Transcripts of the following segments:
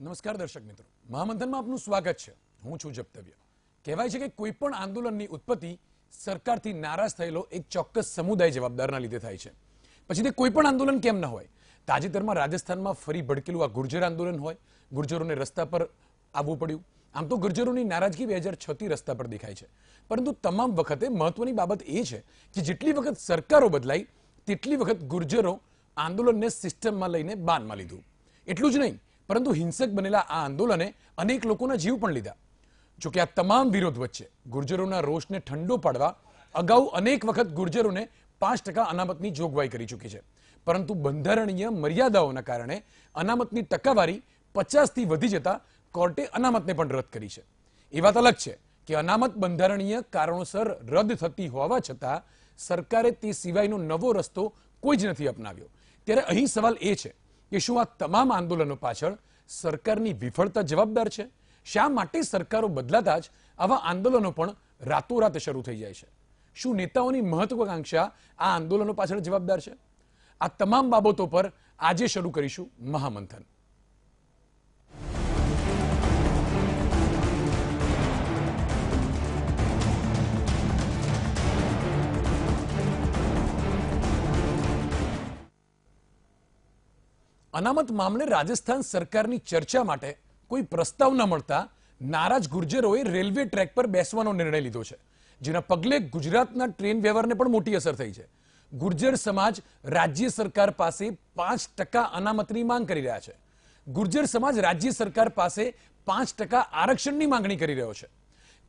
નમસ્કાર દર્શક મિત્રો, મહામંથનમાં આપનું સ્વાગત છે. હું છું જપ્તવ્ય. કહેવાય છે કે કોઈ પણ આંદોલનની ઉત્પત્તિ સરકારથી નારાજ થયેલો એક ચોક્કસ સમુદાય જવાબદારના લીધે થાય છે. પછી તે કોઈ પણ આંદોલન કેમ ન હોય. તાજેતરમાં રાજસ્થાનમાં ફરી ભડકેલું આ ગુર્જર આંદોલન હોય, ગુર્જરોને રસ્તા પર આવવું પડ્યું. આમ તો ગુર્જરોની નારાજગી 2006થી રસ્તા પર દેખાય છે, પરંતુ તમામ વખતે મહત્વની બાબત એ છે કે જેટલી વખત સરકારો બદલાઈ તેટલી વખત ગુર્જરો આંદોલનને સિસ્ટમમાં લઈને બાનમાં લીધું. એટલું જ નહીં, પરંતુ હિંસક બનેલા આ આંદોલને અનેક લોકોના જીવ પણ લીધા. જોકે આ તમામ વિરોધ વચ્ચે ગુર્જરોના રોષને ઠંડો પાડવા અગાઉ અનેક વખત ગુર્જરોને 5% અનામતની જોગવાઈ કરી ચૂકી છે, પરંતુ બંધારણીય મર્યાદાઓના કારણે અનામતની ટકાવારી 50થી વધી જતા કોર્ટે અનામતને પણ રદ કરી છે. એ વાત અલગ છે કે અનામત બંધારણીય કારણોસર રદ થતી હોવા છતાં સરકારે તે સિવાયનો નવો રસ્તો કોઈ જ નથી અપનાવ્યો. ત્યારે અહીં સવાલ એ છે કે શું આ તમામ આંદોલનો પાછળ સરકારની વિફળતા જવાબદાર છે? શા માટે સરકારો બદલાતા જ આવા આંદોલનો પણ રાતોરાત શરૂ થઈ જાય છે? શું નેતાઓની મહત્વાકાંક્ષા આ આંદોલનો પાછળ જવાબદાર છે? આ તમામ બાબતો પર આજે શરૂ કરીશું મહામંથન. અનામત મામલે રાજસ્થાન સરકારની ચર્ચા માટે કોઈ પ્રસ્તાવ ન મળતા નારાજ ગુર્જરોએ રેલવે ટ્રેક પર બેસવાનો નિર્ણય લીધો છે, જેના પગલે ગુજરાતના ટ્રેન વ્યવહારને પણ મોટી અસર થઈ છે. ગુર્જર સમાજ રાજ્ય સરકાર પાસે 5% અનામતની માંગ કરી રહ્યા છે. ગુર્જર સમાજ રાજ્ય સરકાર પાસે 5% આરક્ષણની માંગણી કરી રહ્યો છે.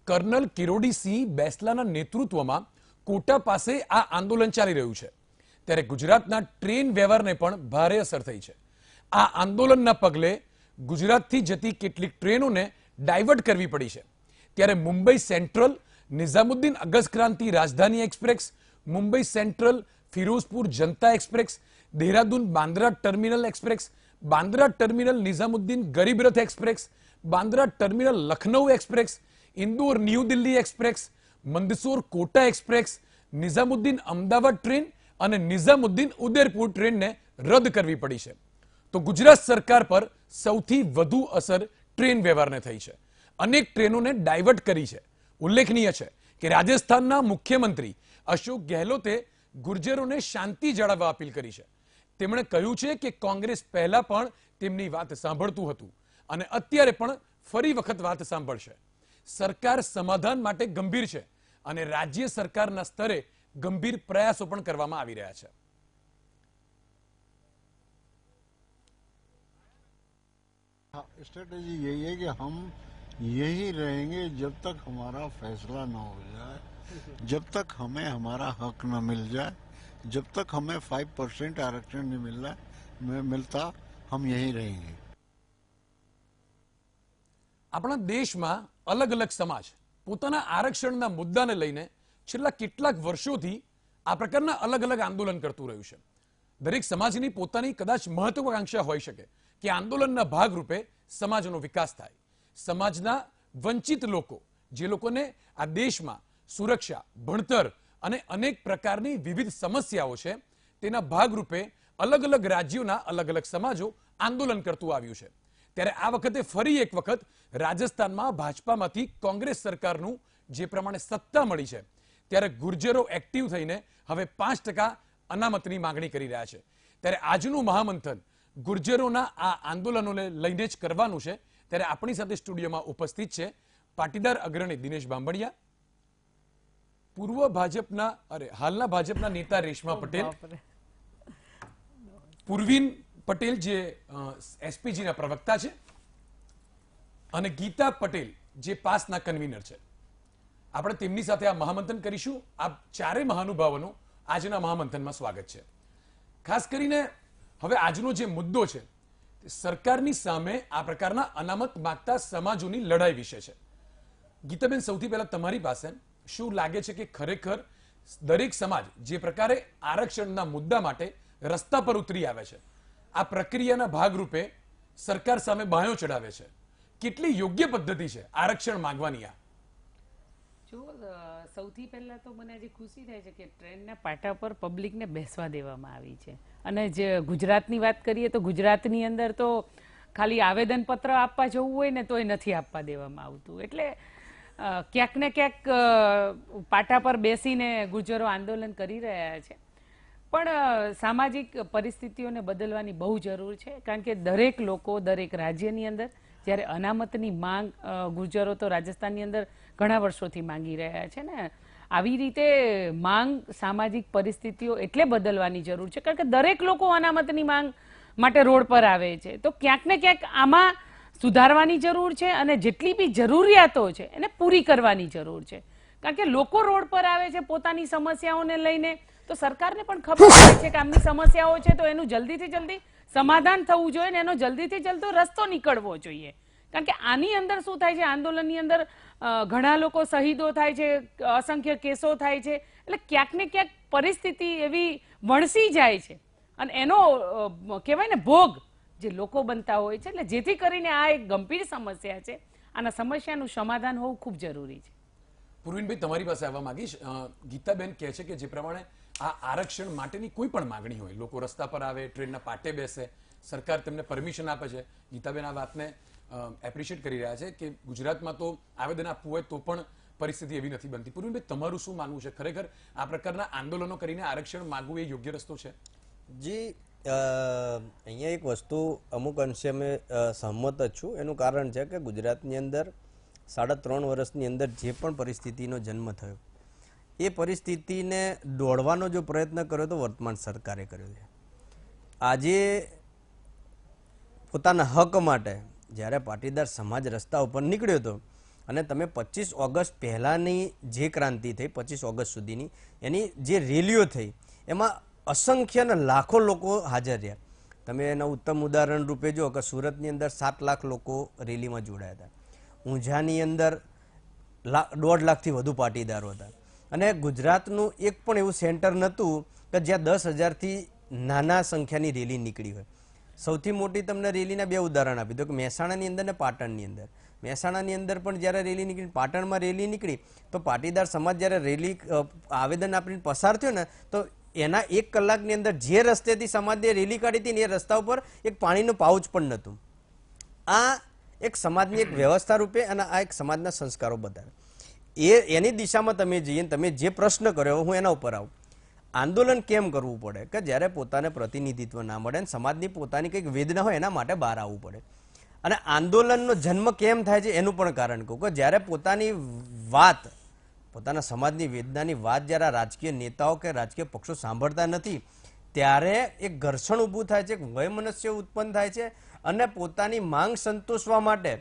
કર્નલ કિરોડીસિંહ બેસલાના નેતૃત્વમાં કોટા પાસે આ આંદોલન ચાલી રહ્યું છે. ત્યારે ગુજરાતના ટ્રેન વ્યવહારને પણ ભારે અસર થઈ છે. આ આંદોલનના પગલે ગુજરાતથી જતી કેટલીક ટ્રેનોને ડાયવર્ટ કરવી પડી છે. ત્યારે Mumbai central Nizamuddin August Kranti Rajdhani express, Mumbai central Firozpur Janata express, Dehradun Bandra terminal express, Bandra terminal Nizamuddin Garib Rath express, Bandra terminal Lucknow express, Indore new Delhi express, Mandsaur Kota express, Nizamuddin Ahmedabad train અને નિઝામુદ્દીન ઉદયપુર ટ્રેનને રદ કરવી પડી છે. તો ગુજરાત સરકાર પર સૌથી વધુ અસર ટ્રેન વ્યવહારને થઈ છે. અનેક ટ્રેનોને ડાયવર્ટ કરી છે. ઉલ્લેખનીય છે કે રાજસ્થાનના મુખ્યમંત્રી અશોક ગેહલોતે ગુર્જરોને શાંતિ જાળવવા અપીલ કરી છે. તેમણે કહ્યું છે કે કોંગ્રેસ પહેલા પણ તેમની વાત સાંભળતું હતું અને અત્યારે પણ ફરી વખત વાત સાંભળશે. સરકાર સમાધાન માટે ગંભીર છે અને રાજ્ય સરકારના સ્તરે ગંભીર પ્રયાસો પણ કરવામાં આવી રહ્યા છે. स्ट्रेटेजी यही है कि हम यही रहेंगे जब तक हमारा फैसला न हो जाए, जब तक हमें हमारा हक न मिल जाए, जब तक हमें 5% आरक्षण नहीं मिलता, हम यही रहेंगे. આપણા દેશમાં અલગ અલગ સમાજ પોતાના આરક્ષણના મુદ્દાને લઈને છેલ્લા કેટલાક વર્ષોથી આ પ્રકારના અલગ અલગ આંદોલન કરતું રહ્યું છે. દરેક સમાજની પોતાની કદાચ મહત્વાકાંક્ષા હોઈ શકે કે આંદોલનના ભાગરૂપે સમાજનો વિકાસ થાય. સમાજના વંચિત લોકો, જે લોકોને આ દેશમાં સુરક્ષા, ભણતર અને અનેક પ્રકારની વિવિધ સમસ્યાઓ છે, તેના ભાગરૂપે અલગ અલગ રાજ્યોના અલગ અલગ સમાજો આંદોલન કરતું આવ્યું છે. ત્યારે આ વખતે ફરી એક વખત રાજસ્થાનમાં ભાજપામાંથી કોંગ્રેસ સરકારનું જે પ્રમાણે સત્તા મળી છે, ત્યારે ગુર્જરો એક્ટિવ થઈને હવે 5% અનામતની માંગણી કરી રહ્યા છે. ત્યારે આજનું મહામંથન ગુર્જરોના આ આંદોલનોને લઈને જ કરવાનું છે. ત્યારે આપણી સાથે સ્ટુડિયોમાં ઉપસ્થિત છે પાટીદાર અગ્રણી દિનેશ બાંભણિયા, હાલના ભાજપના નેતા રેશમા પટેલ, પૂર્વીન પટેલ જે એસપીજીના પ્રવક્તા છે, અને ગીતા પટેલ જે પાસના કન્વીનર છે. આપણે તેમની સાથે આ મહામંથન કરીશું. આ ચારે મહાનુભાવોનું આજના મહામંથનમાં સ્વાગત છે. ખાસ કરીને હવે આજનો જે મુદ્દો છે સરકારની સામે આ પ્રકારના અનામત માંગતા સમાજોની લડાઈ વિશે છે. ગીતાબેન, સૌથી પહેલા તમારી પાસે શું લાગે છે કે ખરેખર દરેક સમાજ જે પ્રકારે આરક્ષણના મુદ્દા માટે રસ્તા પર ઉતરી આવે છે, આ પ્રક્રિયાના ભાગરૂપે સરકાર સામે બાયો ચડાવે છે, કેટલી યોગ્ય પદ્ધતિ છે આરક્ષણ માંગવાની? આ જો સૌથી પહેલા તો મને આજે ખુશી થાય છે કે ટ્રેનના પાટા પર પબ્લિકને બેસવા દેવામાં આવી છે. અને જે ગુજરાતની વાત કરીએ તો ગુજરાતની અંદર તો ખાલી આવેદનપત્ર આપવા જવું હોય ને તોય નથી આપવા દેવામાં આવતું. એટલે ક્યાંક ને ક્યાંક પાટા પર બેસીને ગુર્જરો આંદોલન કરી રહ્યા છે. પણ સામાજિક પરિસ્થિતિઓને બદલવાની બહુ જરૂર છે, કારણ કે દરેક લોકો દરેક રાજ્યની અંદર જ્યારે અનામતની માંગ ગુર્જરો તો રાજસ્થાનની અંદર ઘણા વર્ષોથી માંગી રહ્યા છે ને, આવી રીતે માંગ સામાજિક પરિસ્થિતિઓ એટલે બદલવાની જરૂર છે કારણ કે દરેક લોકો અનામતની માંગ માટે રોડ પર આવે છે. તો ક્યાંક ને ક્યાંક આમાં સુધારવાની જરૂર છે અને જેટલી બી જરૂરિયાતો છે એને પૂરી કરવાની જરૂર છે. કારણ કે લોકો રોડ પર આવે છે પોતાની સમસ્યાઓને લઈને, તો સરકારને પણ ખબર હોય છે કે આમની સમસ્યાઓ છે તો એનું જલ્દીથી જલ્દી સમાધાન થવું જોઈએ ને એનો જલ્દીથી જલ્દી રસ્તો નીકળવો જોઈએ. કારણ કે આની અંદર શું થાય છે, આંદોલનની અંદર ઘણા લોકો શહીદો થાય છે, અસંખ્ય કેસો થાય છે, એટલે ક્યાંક ને ક્યાંક પરિસ્થિતિ એવી વણસી જાય છે અને એનો કહેવાય ને ભોગ જે લોકો બનતા હોય છે. એટલે જેથી કરીને આ એક ગંભીર સમસ્યા છે, આના સમસ્યાનું સમાધાન હોવું ખૂબ જરૂરી છે. પૂર્વિનભાઈ, તમારી પાસે આવવા માંગીશ. ગીતાબેન કહે છે કે જે પ્રમાણે આ આરક્ષણ માટેની કોઈ પણ માંગણી હોય, લોકો રસ્તા પર આવે, ટ્રેનના પાટે બેસે, સરકાર તેમને પરમિશન આપે છે. ગીતાબેન આ વાતને એપ્રિશિએટ કરી રહ્યા છે કે ગુજરાતમાં તો આવેદન આપવું હોય તો પણ પરિસ્થિતિ એવી નથી બનતી. પૂર્વિનભાઈ, તમારું શું માનવું છે? ખરેખર આ પ્રકારના આંદોલનો કરીને આરક્ષણ માંગવું એ યોગ્ય રસ્તો છે? જી, અહીંયા એક વસ્તુ અમુક અંશે અમે સહમત જ છું. એનું કારણ છે કે ગુજરાતની અંદર 3.5 વર્ષની અંદર જે પણ પરિસ્થિતિનો જન્મ થયો એ પરિસ્થિતિને દોડવાનો જો પ્રયત્ન કર્યો તો વર્તમાન સરકારે કર્યો છે. આજે પોતાના હક માટે જ્યારે પાટીદાર સમાજ રસ્તા ઉપર નીકળ્યો હતો અને તમે 25 ઓગસ્ટ પહેલાંની જે ક્રાંતિ થઈ 25 ઓગસ્ટ સુધીની એની જે રેલીઓ થઈ એમાં અસંખ્ય ને લાખો લોકો હાજર રહ્યા. તમે એના ઉત્તમ ઉદાહરણ રૂપે જો કે સુરતની અંદર 7 લાખ લોકો રેલીમાં જોડાયા હતા. ઊંઝાની અંદર 1.5 લાખથી વધુ પાટીદારો હતા. અને ગુજરાતનું એક પણ એવું સેન્ટર નહોતું કે જ્યાં 10,000થી નાના સંખ્યાની રેલી નીકળી હોય. સૌથી મોટી તમને રેલીના 2 ઉદાહરણ આપી દો કે મહેસાણાની અંદર ને પાટણની અંદર. મહેસાણાની અંદર પણ જ્યારે રેલી નીકળી, પાટણમાં રેલી નીકળી તો પાટીદાર સમાજ જ્યારે રેલી આવેદન આપીને પસાર થયો ને તો એના 1 કલાકની અંદર જે રસ્તેથી સમાજે રેલી કાઢી હતી ને એ રસ્તા ઉપર એક પાણીનું પાઉચ પણ નહોતું. આ એક સમાજની એક વ્યવસ્થા રૂપે અને આ એક સમાજના સંસ્કારો બતાવે. એની દિશામાં તમે જઈએ, તમે જે પ્રશ્ન કર્યો હું એના ઉપર આવું. આંદોલન કેમ કરવું પડે કે જ્યારે પોતાને પ્રતિનિધિત્વ ના મળે અને સમાજની પોતાની કંઈક વેદના હોય એના માટે બહાર આવવું પડે. અને આંદોલનનો જન્મ કેમ થાય છે એનું પણ કારણ કહું કે જ્યારે પોતાની વાત, પોતાના સમાજની વેદનાની વાત જ્યારે રાજકીય નેતાઓ કે રાજકીય પક્ષો સાંભળતા નથી ત્યારે એક ઘર્ષણ ઊભું થાય છે, એક વયમનસ્ય ઉત્પન્ન થાય છે અને પોતાની માંગ સંતોષવા માટે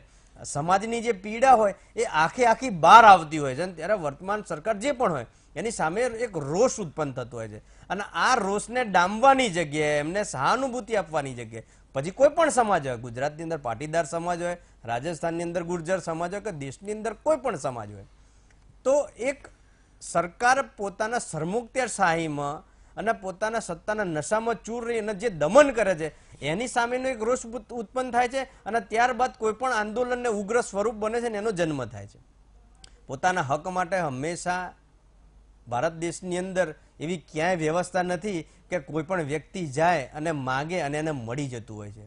સમાજની જે પીડા હોય એ આખી બહાર આવતી હોય છે. અને ત્યારે વર્તમાન સરકાર જે પણ હોય એની સામે એક રોષ ઉત્પન્ન થતો હોય છે અને આ રોષને ડામવાની જગ્યાએ, એમને સહાનુભૂતિ આપવાની જગ્યાએ પછી કોઈ પણ સમાજ હોય, ગુજરાતની અંદર પાટીદાર સમાજ હોય, રાજસ્થાનની અંદર ગુર્જર સમાજ હોય કે દેશની અંદર કોઈ પણ સમાજ હોય, તો એક સરકાર પોતાના સરમુખત્યારશાહીમાં અને પોતાના સત્તાના નશામાં ચૂર રહી અને જે દમન કરે છે એની સામેનો એક રોષ ઉત્પન્ન થાય છે અને ત્યારબાદ કોઈ પણ આંદોલનને ઉગ્ર સ્વરૂપ બને છે ને એનો જન્મ થાય છે. પોતાના હક માટે હંમેશા ભારત દેશની અંદર એવી ક્યાંય વ્યવસ્થા નથી કે કોઈ પણ વ્યક્તિ જાય અને માગે અને એને મળી જતું હોય છે.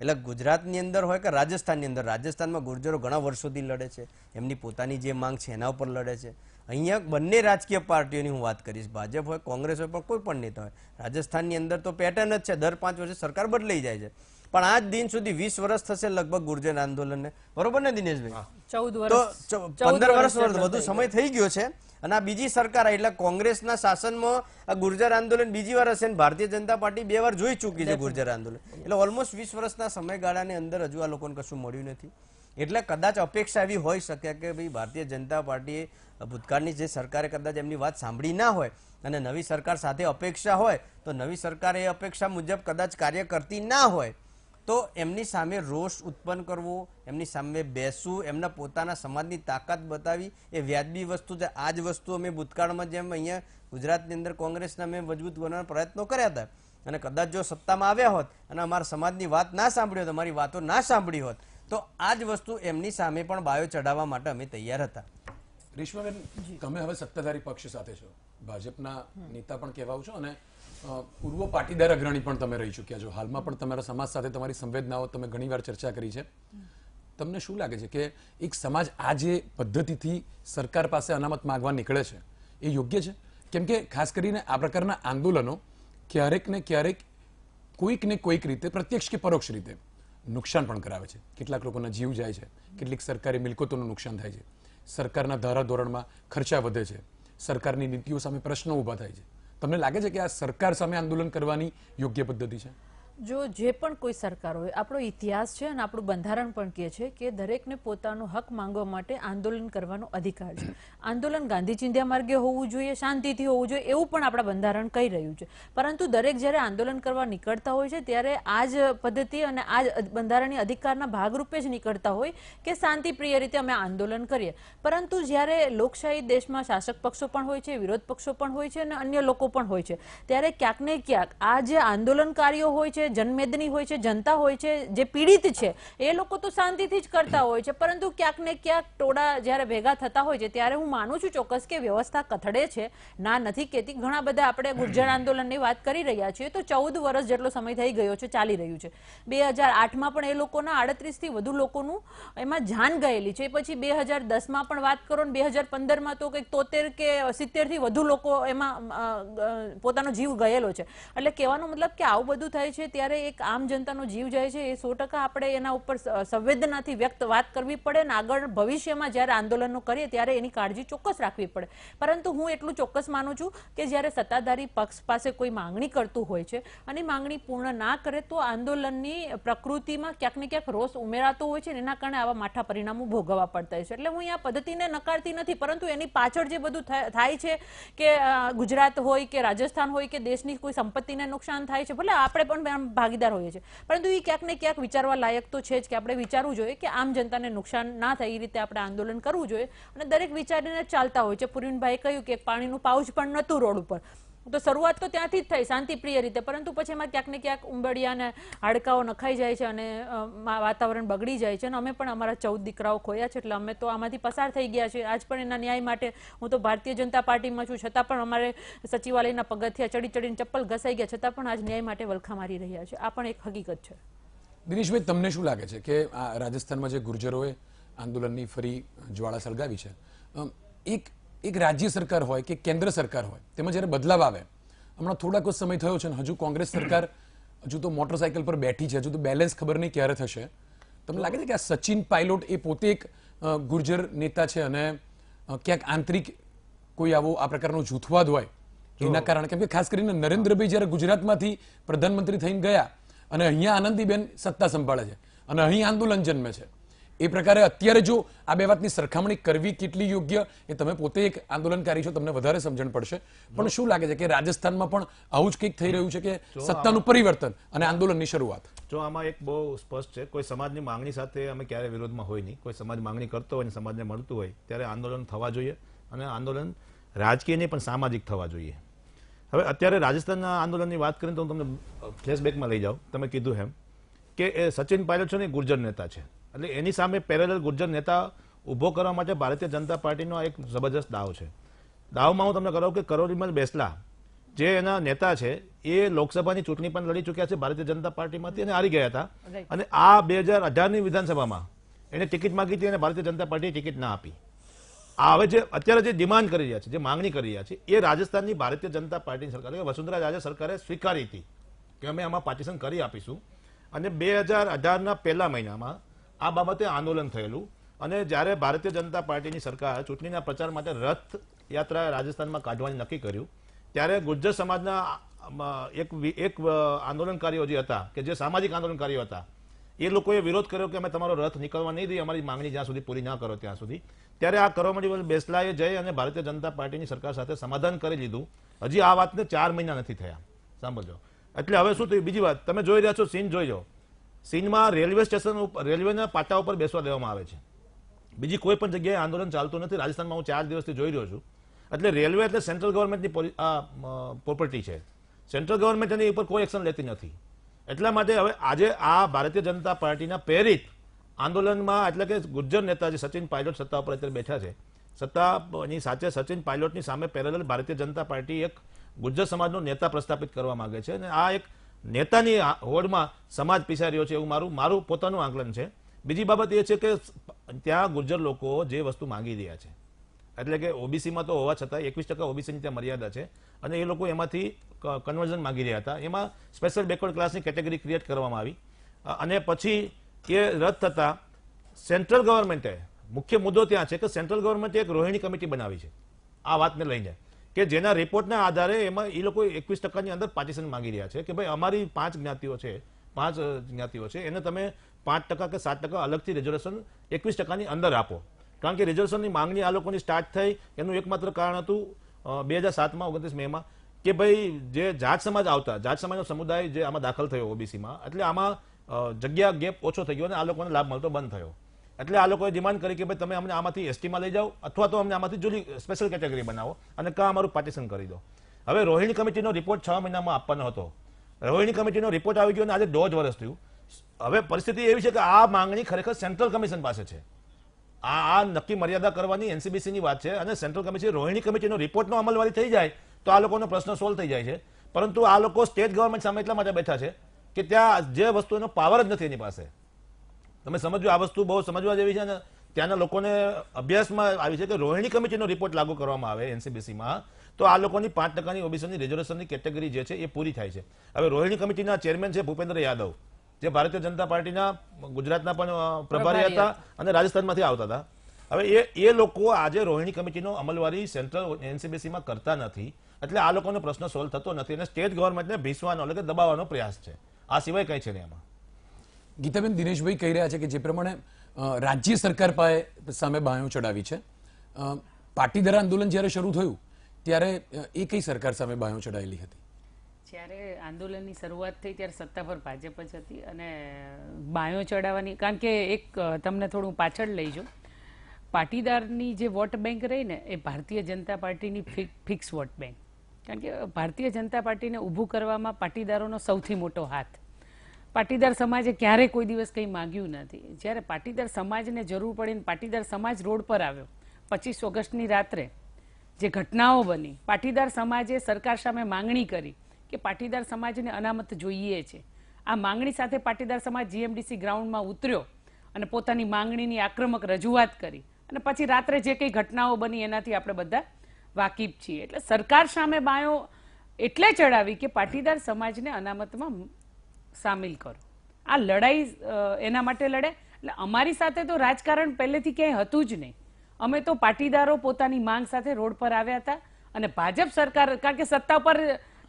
એટલે ગુજરાતની અંદર હોય કે રાજસ્થાનની અંદર, રાજસ્થાનમાં ગુર્જરો ઘણા વર્ષોથી લડે છે, એમની પોતાની જે માંગ છે એના ઉપર લડે છે. અહીંયા બંને રાજકીય પાર્ટીઓની હું વાત કરીશ, ભાજપ હોય, કોંગ્રેસ હોય, પણ કોઈ પણ નેતા હોય, રાજસ્થાનની અંદર તો પેટર્ન જ છે, દર 5 વર્ષે સરકાર બદલાઈ જાય છે. પણ આજ દિન સુધી 20 વર્ષ થશે લગભગ ગુર્જર આંદોલનને, બરોબર ને દિનેશભાઈ? 15 વર્ષ વધુ સમય થઈ ગયો છે અને આ બીજી સરકાર એટલે કોંગ્રેસના શાસનમાં આ ગુર્જર આંદોલન બીજી વાર હશે. ભારતીય જનતા પાર્ટી 2 વાર જોઈ ચૂકી છે ગુર્જર આંદોલન. એટલે ઓલમોસ્ટ 20 વર્ષના સમયગાળાની અંદર હજુ આ લોકોને કશું મળ્યું નથી. એટલે કદાચ અપેક્ષા એવી હોઈ શકે કે ભાઈ ભારતીય જનતા પાર્ટીએ ભૂતકાળની જે સરકારે કદાચ એમની વાત સાંભળી ના હોય અને નવી સરકાર સાથે અપેક્ષા હોય તો નવી સરકાર એ અપેક્ષા મુજબ કદાચ કાર્ય કરતી ના હોય તો એમની સામે રોષ ઉત્પન્ન કરવો, એમની સામે બેસવું, એમના પોતાના સમાજની તાકાત બતાવી એ વ્યાજબી વસ્તુ છે. આ જ વસ્તુ અમે ભૂતકાળમાં જેમ અહીંયા ગુજરાતની અંદર કોંગ્રેસના અમે મજબૂત બનાવવાના પ્રયત્નો કર્યા હતા અને કદાચ જો સત્તામાં આવ્યા હોત અને અમારા સમાજની વાત ના સાંભળી હોત, અમારી વાતો ના સાંભળી હોત તો આ જ વસ્તુ એમની સામે પણ બાયો ચડાવવા માટે અમે તૈયાર હતા. રેશમાબેન, તમે હવે સત્તાધારી પક્ષ સાથે છો, ભાજપના નેતા પણ કહેવાઓ છો અને પૂર્વ પાટીદાર અગ્રણી પણ તમે રહી ચૂક્યા છો. હાલમાં પણ તમારા સમાજ સાથે તમારી સંવેદનાઓ તમે ઘણીવાર ચર્ચા કરી છે. તમને શું લાગે છે કે એક સમાજ આ જે પદ્ધતિથી સરકાર પાસે અનામત માંગવા નીકળે છે એ યોગ્ય છે? કેમ કે ખાસ કરીને આ પ્રકારના આંદોલનો ક્યારેક ને ક્યારેક કોઈક ને કોઈક રીતે પ્રત્યક્ષ કે પરોક્ષ રીતે નુકસાન પણ કરાવે છે. કેટલાક લોકોના જીવ જાય છે, કેટલીક સરકારી મિલકતોનું નુકસાન થાય છે, સરકારના ધારાધોરણમાં ખર્ચા વધે છે, સરકારની નીતિઓ સામે પ્રશ્નો ઊભા થાય છે. તમને લાગે છે કે આ સરકાર સામે આંદોલન કરવાની યોગ્ય પદ્ધતિ છે? જો જે પણ કોઈ સરકાર હોય, આપણો ઇતિહાસ છે અને આપણું બંધારણ પણ કહે છે કે દરેકને પોતાનો હક માંગવા માટે આંદોલન કરવાનો અધિકાર છે. આંદોલન ગાંધી ચિંધ્યા માર્ગે હોવું જોઈએ, શાંતિથી હોવું જોઈએ, એવું પણ આપણા બંધારણ કહી રહ્યું છે. પરંતુ દરેક જ્યારે આંદોલન કરવા નીકળતા હોય છે ત્યારે આ જ પદ્ધતિ અને આ જ બંધારણીય અધિકારના ભાગરૂપે જ નીકળતા હોય કે શાંતિપ્રિય રીતે અમે આંદોલન કરીએ. પરંતુ જ્યારે લોકશાહી દેશમાં શાસક પક્ષો પણ હોય છે, વિરોધ પક્ષો પણ હોય છે અને અન્ય લોકો પણ હોય છે, ત્યારે ક્યાંક ને ક્યાંક આ જે આંદોલનકારીઓ હોય છે, જનમેદની હોય છે, જનતા હોય છે, જે પીડિત છે, એ લોકો તો શાંતિથી જ કરતા હોય છે. પરંતુ ક્યાંક ને ક્યાંક ટોળા જ્યારે ભેગા થતા હોય છે ત્યારે હું માનું છું ચોક્કસ કે વ્યવસ્થા કથળે છે. ના નથી કહેતી. ઘણા બધા આપણે ગુર્જર આંદોલનની વાત કરી રહ્યા છીએ તો 14 વર્ષ જેટલો સમય થઈ ગયો છે, ચાલી રહ્યું છે. 2008માં પણ એ લોકોના 38થી વધુ લોકોનું એમાં જાન ગયેલી છે. પછી 2010માં પણ વાત કરો ને 2015માં તો કંઈક 73 કે 70થી વધુ લોકો એમાં પોતાનો જીવ ગયેલો છે. એટલે કહેવાનો મતલબ કે આવું બધું થાય છે ત્યારે એક આમ જનતાનો જીવ જાય છે એ 100% આપણે એના ઉપર સંવેદનાથી વાત કરવી પડે અને આગળ ભવિષ્યમાં જ્યારે આંદોલનો કરીએ ત્યારે એની કાળજી ચોક્કસ રાખવી પડે. પરંતુ હું એટલું ચોક્કસ માનું છું કે જ્યારે સત્તાધારી પક્ષ પાસે કોઈ માંગણી કરતું હોય છે અને માંગણી પૂર્ણ ના કરે તો આંદોલનની પ્રકૃતિમાં ક્યાંક ને ક્યાંક રોષ ઉમેરાતો હોય છે અને એના કારણે આવા માઠા પરિણામો ભોગવવા પડતા હોય છે. એટલે હું આ પદ્ધતિને નકારતી નથી, પરંતુ એની પાછળ જે બધું થાય છે કે ગુજરાત હોય કે રાજસ્થાન હોય કે દેશની કોઈ સંપત્તિને નુકસાન થાય છે, ભલે આપણે પણ ભાગીદાર હોઈએ છીએ, પરંતુ એ ક્યાંક ને ક્યાંક વિચારવા લાયક તો છે જ કે આપણે વિચારવું જોઈએ કે આમ જનતાને નુકસાન ના થાય એ રીતે આપણે આંદોલન કરવું જોઈએ. અને દરેક વિચારીને ચાલતા હોય છે. પુરીનભાઈ કહ્યું કે પાણીનું પાઉચ પણ નહોતું રોડ ઉપર, તો શરૂઆત તો ત્યાંથી જ થઈ શાંતિપ્રિય રીતે. પરંતુ પછી એમાં ક્યાંક ને ક્યાંક ઉંબડિયા અને હાડકાઓ નખાઈ જાય છે અને વાતાવરણ બગડી જાય છે. અને અમે પણ અમારા 14 દીકરાઓ ખોયા છે, એટલે અમે તો આમાંથી પસાર થઈ ગયા છે. આજ પણ એના ન્યાય માટે હું તો ભારતીય જનતા પાર્ટીમાં છું, છતાં પણ અમારે સચિવાલયના પગથિયા ચડી ચડીને ચપ્પલ ઘસાઈ ગયા, છતાં પણ આજ ન્યાય માટે વલખા મારી રહ્યા છે. આ પણ એક હકીકત છે. દિનેશભાઈ, તમને શું લાગે છે કે આ રાજસ્થાનમાં જે ગુર્જરોએ આંદોલનની ફરી જ્વાળા સળગાવી છે, એક રાજ્ય સરકાર હોય કે કેન્દ્ર સરકાર હોય, તેમાં જ્યારે બદલાવ આવે, હમણાં થોડાક જ સમય થયો છે ને હજુ કોંગ્રેસ સરકાર હજુ તો મોટરસાયકલ પર બેઠી છે, હજુ તો બેલેન્સ ખબર નહીં ક્યારે થશે. તમને લાગે છે કે આ સચિન પાયલોટ એ પોતે એક ગુર્જર નેતા છે અને ક્યાંક આંતરિક કોઈ આવો આ પ્રકારનો જૂથવાદ હોય એના કારણે? કેમ કે ખાસ કરીને નરેન્દ્રભાઈ જ્યારે ગુજરાતમાંથી પ્રધાનમંત્રી થઈને ગયા અને અહીંયા આનંદીબેન સત્તા સંભાળે છે અને અહીં આંદોલન જન્મે છે, એ પ્રકારે અત્યારે જો આ બે વાતની સરખામણી કરવી કેટલી યોગ્ય, એ તમે પોતે એક આંદોલનકારી છો, તમને વધારે સમજણ પડશે. પણ શું લાગે છે કે રાજસ્થાનમાં પણ આવું જ કંઈક થઈ રહ્યું છે કે સત્તાનું પરિવર્તન અને આંદોલનની શરૂઆત? જો આમાં એક બહુ સ્પષ્ટ છે, કોઈ સમાજની માંગણી સાથે અમે ક્યારે વિરોધમાં હોય નહીં. કોઈ સમાજ માંગણી કરતો હોય અને સમાજને મળતું હોય ત્યારે આંદોલન થવા જોઈએ અને આંદોલન રાજકીય નહીં પણ સામાજિક થવા જોઈએ. હવે અત્યારે રાજસ્થાનના આંદોલનની વાત કરીને તો હું તમને ફ્લેશબેકમાં લઈ જાઉં. તમે કીધું એમ કે એ સચિન પાયલોટ છે ને એ ગુર્જર નેતા છે, એટલે એની સામે પેરેલલ ગુર્જર નેતા ઊભો કરવા માટે ભારતીય જનતા પાર્ટીનો એક જબરજસ્ત દાવ છે. દાવમાં હું તમને કરાવું કે કરોડીમલ બેસલા જે એના નેતા છે એ લોકસભાની ચૂંટણી પણ લડી ચૂક્યા છે ભારતીય જનતા પાર્ટીમાંથી અને હારી ગયા હતા. અને આ 2018ની વિધાનસભામાં એને ટિકિટ માંગી હતી અને ભારતીય જનતા પાર્ટીએ ટિકિટ ના આપી. હવે જે અત્યારે જે ડિમાન્ડ કરી રહ્યા છે, જે માંગણી કરી રહ્યા છે, એ રાજસ્થાનની ભારતીય જનતા પાર્ટીની સરકાર વસુંધરા રાજે સરકારે સ્વીકારી હતી કે અમે આમાં પાર્ટીશન કરી આપીશું. અને 2018ના પહેલા મહિનામાં આ બાબતે આંદોલન થયેલું અને જ્યારે ભારતીય જનતા પાર્ટીની સરકાર ચૂંટણીના પ્રચાર માટે રથ યાત્રા રાજસ્થાનમાં કાઢવાની નક્કી કર્યું ત્યારે ગુર્જર સમાજના એક આંદોલનકારીઓ જે હતા કે જે સામાજિક આંદોલનકારીઓ હતા એ લોકોએ વિરોધ કર્યો કે અમે તમારો રથ નીકળવા નહીં દઈએ, અમારી માંગણી જ્યાં સુધી પૂરી ના કરો ત્યાં સુધી. ત્યારે આ કરોડમલ બેસલાએ જઈ અને ભારતીય જનતા પાર્ટીની સરકાર સાથે સમાધાન કરી લીધું. હજી આ વાતને 4 મહિના નથી થયા, સાંભળજો. એટલે હવે શું થયું? બીજી વાત, તમે જોઈ રહ્યા છો સીન જોઈ લો. સીનમાં રેલવે સ્ટેશન ઉપર રેલવેના પાટા ઉપર બેસવા દેવામાં આવે છે. બીજી કોઈ પણ જગ્યાએ આંદોલન ચાલતું નથી. રાજસ્થાનમાં હું 4 દિવસથી જોઈ રહ્યો છું. એટલે રેલવે એટલે સેન્ટ્રલ ગવર્મેન્ટની પ્રોપર્ટી છે. સેન્ટ્રલ ગવર્મેન્ટ એની ઉપર કોઈ એક્શન લેતી નથી. એટલા માટે હવે આજે આ ભારતીય જનતા પાર્ટીના પ્રેરિત આંદોલનમાં એટલે કે ગુર્જર નેતા જે સચિન પાયલોટ સત્તા ઉપર અત્યારે બેઠા છે સત્તાની સાથે સચિન પાયલોટની સામે પેરેલલ ભારતીય જનતા પાર્ટી એક ગુજ્જર સમાજનો નેતા પ્રસ્થાપિત કરવા માંગે છે અને આ એક નેતાની હોડમાં સમાજ પીસાઈ રહ્યો છે એવું મારું પોતાનું આંકલન છે. બીજી બાબત એ છે કે ત્યાં ગુજ્જર લોકો જે વસ્તુ માંગી રહ્યા છે, એટલે કે ઓબીસીમાં તો હોવા છતાં 21% ઓબીસીની ત્યાં મર્યાદા છે અને એ લોકો એમાંથી કન્વર્ઝન માંગી રહ્યા હતા. એમાં સ્પેશિયલ બેકવર્ડ ક્લાસની કેટેગરી ક્રિએટ કરવામાં આવી અને પછી એ રદ થતા સેન્ટ્રલ ગવર્મેન્ટે, મુખ્ય મુદ્દો ત્યાં છે કે સેન્ટ્રલ ગવર્મેન્ટે એક રોહિણી કમિટી બનાવી છે આ વાતને લઈને, કે જેના રિપોર્ટના આધારે એમાં એ લોકો 21%ની અંદર પાર્ટીશન માંગી રહ્યા છે કે ભાઈ અમારી 5 જ્ઞાતિઓ છે એને તમે 5% કે 7% અલગથી રિઝર્વેશન 21%ની અંદર આપો. કારણ કે રિઝર્વેશનની માંગણી આ લોકોની સ્ટાર્ટ થઈ એનું એકમાત્ર કારણ હતું 2007માં 29 મેમાં કે ભાઈ જે જાટ સમાજનો સમુદાય જે આમાં દાખલ થયો ઓબીસીમાં, એટલે આમાં જગ્યા ગેપ ઓછો થઈ ગયો અને આ લોકોને લાભ મળતો બંધ થયો. એટલે આ લોકોએ ડિમાન્ડ કરી કે ભાઈ તમે અમને આમાંથી એસટીમાં લઈ જાઓ અથવા તો અમને આમાંથી જુદી સ્પેશિયલ કેટેગરી બનાવો અને કાં અમારું પાર્ટીશન કરી દો. હવે રોહિણી કમિટીનો રિપોર્ટ 6 મહિનામાં આપવાનો હતો. રોહિણી કમિટીનો રિપોર્ટ આવી ગયો અને આજે 1.5 વર્ષ થયું. હવે પરિસ્થિતિ એવી છે કે આ માંગણી ખરેખર સેન્ટ્રલ કમિશન પાસે છે. આ નક્કી મર્યાદા કરવાની એનસીબીસીની વાત છે અને સેન્ટ્રલ કમિશન રોહિણી કમિટીનો રિપોર્ટનો અમલવારી થઈ જાય તો આ લોકોનો પ્રશ્ન સોલ્વ થઈ જાય છે. પરંતુ આ લોકો સ્ટેટ ગવર્મેન્ટ સામે એટલા માટે બેઠા છે કે ત્યાં જે વસ્તુનો પાવર જ નથી એની પાસે. તમે સમજો, આ વસ્તુ બહુ સમજવા જેવી છે અને ત્યાંના લોકોને અભ્યાસમાં આવી છે કે રોહિણી કમિટીનો રિપોર્ટ લાગુ કરવામાં આવે એનસીબીસીમાં તો આ લોકોની 5%ની ઓબીસીની રિઝર્વેશનની કેટેગરી જે છે એ પૂરી થાય છે. હવે રોહિણી કમિટીના ચેરમેન છે ભૂપેન્દ્ર યાદવ, જે ભારતીય જનતા પાર્ટીના ગુજરાતના પણ પ્રભારી હતા અને રાજસ્થાનમાંથી આવતા હતા. હવે એ લોકો આજે રોહિણી કમિટીનો અમલવારી સેન્ટ્રલ એનસીબીસીમાં કરતા નથી, એટલે આ લોકોનો પ્રશ્ન સોલ્વ થતો નથી અને સ્ટેટ ગવર્મેન્ટને ભીસવાનો એટલે કે દબાવવાનો પ્રયાસ છે. આ સિવાય કંઈ છે નહીં આમાં. ગીતાબેન, દિનેશભાઈ કહી રહ્યા છે કે જે પ્રમાણે રાજ્ય સરકાર સામે બાયો ચડાવી છે, પાટીદાર આંદોલન જ્યારે શરૂ થયું ત્યારે એ કઈ સરકાર સામે બાયો ચડાવેલી હતી? જ્યારે આંદોલનની શરૂઆત થઈ ત્યારે સત્તા પર ભાજપ જ હતી અને બાયો ચડાવવાની, કારણ કે એક તમને થોડું પાછળ લઈ જાઉં, પાટીદારની જે વોટ બેંક રહી ને એ ભારતીય જનતા પાર્ટીની ફિક્સ વોટ બેંક. કારણ કે ભારતીય જનતા પાર્ટીને ઊભું કરવામાં પાટીદારોનો સૌથી મોટો હાથ. પાટીદાર સમાજે ક્યારેય કોઈ દિવસ કંઈ માંગ્યું નથી. જ્યારે પાટીદાર સમાજને જરૂર પડીને પાટીદાર સમાજ રોડ પર આવ્યો 25 ઓગસ્ટની રાત્રે જે ઘટનાઓ બની, પાટીદાર સમાજે સરકાર સામે માંગણી કરી કે પાટીદાર સમાજને અનામત જોઈએ છે. આ માંગણી સાથે પાટીદાર સમાજ જીએમડીસી ગ્રાઉન્ડમાં ઉતર્યો અને પોતાની માંગણીની આક્રમક રજૂઆત કરી અને પછી રાત્રે જે કંઈ ઘટનાઓ બની એનાથી આપણે બધા વાકેફ છીએ. એટલે સરકાર સામે બાયો એટલે ચડાવી કે પાટીદાર સમાજને અનામતમાં સામેલ કરો. આ લડાઈ એના માટે લડે. એટલે અમારી સાથે તો રાજકારણ પહેલેથી ક્યાંય હતું જ નહીં. અમે તો પાટીદારો પોતાની માંગ સાથે રોડ પર આવ્યા હતા અને ભાજપ સરકાર, કારણ કે સત્તા પર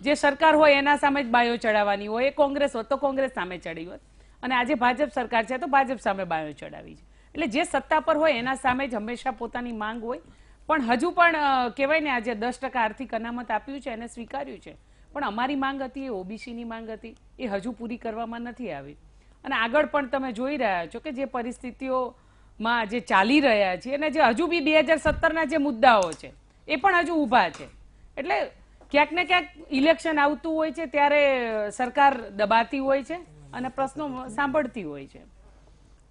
જે સરકાર હોય એના સામે જ બાયો ચડાવવાની હોય, એ કોંગ્રેસ હોત તો કોંગ્રેસ સામે ચડી હોત અને આજે ભાજપ સરકાર છે તો ભાજપ સામે બાયો ચડાવી છે. એટલે જે સત્તા પર હોય એના સામે જ હંમેશા પોતાની માંગ હોય. પણ હજુ પણ કહેવાય ને, આજે 10% આર્થિક અનામત આપ્યું છે એને સ્વીકાર્યું છે, પણ અમારી માંગ હતી એ ઓબીસીની માંગ હતી, એ હજુ પૂરી કરવામાં નથી આવી. અને આગળ પણ તમે જોઈ રહ્યા છો કે જે પરિસ્થિતિઓમાં જે ચાલી રહ્યા છે અને જે હજુ બી 2017ના જે મુદ્દાઓ છે એ પણ હજુ ઊભા છે. એટલે ક્યાંક ને ક્યાંક ઇલેક્શન આવતું હોય છે ત્યારે સરકાર દબાતી હોય છે અને પ્રશ્નો સાંભળતી હોય છે.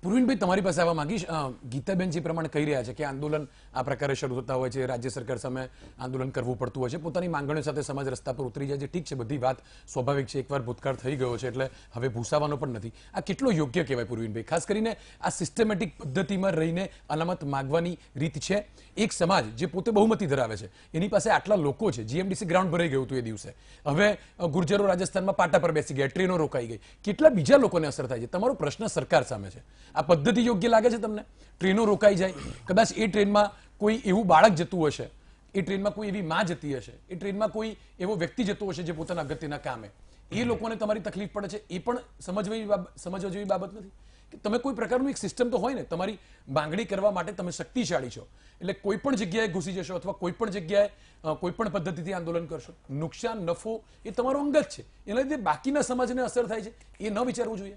પૂર્વિનભાઈ, તમારી પાસે આવવા માંગીશ. ગીતાબેન જે પ્રમાણે કહી રહ્યા છે કે આંદોલન આ પ્રકારે શરૂ થતા હોય છે, રાજ્ય સરકાર સામે આંદોલન કરવું પડતું હોય છે, પોતાની માંગણીઓ સાથે સમાજ રસ્તા પર ઉતરી જાય છે. ઠીક છે, બધી વાત સ્વાભાવિક છે, એકવાર ભૂતકાળ થઈ ગયો છે એટલે હવે ભૂસાવાનો પણ નથી. આ કેટલો યોગ્ય કહેવાય પૂર્વિનભાઈ? ખાસ કરીને આ સિસ્ટમેટિક પદ્ધતિમાં રહીને અનામત માગવાની રીત છે. એક સમાજ જે પોતે બહુમતી ધરાવે છે એની પાસે આટલા લોકો છે, જીએમડીસી ગ્રાઉન્ડ ભરાઈ ગયું હતું એ દિવસે, હવે ગુર્જરો રાજસ્થાનમાં પાટા પર બેસી ગયા, ટ્રેનો રોકાઈ ગઈ, કેટલા બીજા લોકોને અસર થાય છે. તમારો પ્રશ્ન સરકાર સામે છે. આ પદ્ધતિ યોગ્ય લાગે છે તમને? ટ્રેનો રોકાઈ જાય, કદાચ એ ટ્રેનમાં કોઈ એવું બાળક જતું હશે, એ ટ્રેનમાં કોઈ એવી માં જતી હશે, એ ટ્રેનમાં કોઈ એવો વ્યક્તિ જતો હશે જે પોતાના અગત્યના કામે, એ લોકોને તમારી તકલીફ પડે છે, એ પણ સમજવા જેવી બાબત નથી કે તમે કોઈ પ્રકારનું એક સિસ્ટમ તો હોય ને, તમારી માંગણી કરવા માટે તમે શક્તિશાળી છો એટલે કોઈ પણ જગ્યાએ ઘૂસી જશો અથવા કોઈ પણ જગ્યાએ કોઈ પણ પદ્ધતિથી આંદોલન કરશો, નુકસાન નફો એ તમારો અંગત છે, એના લીધે બાકીના સમાજને અસર થાય છે, એ ન વિચારવું જોઈએ.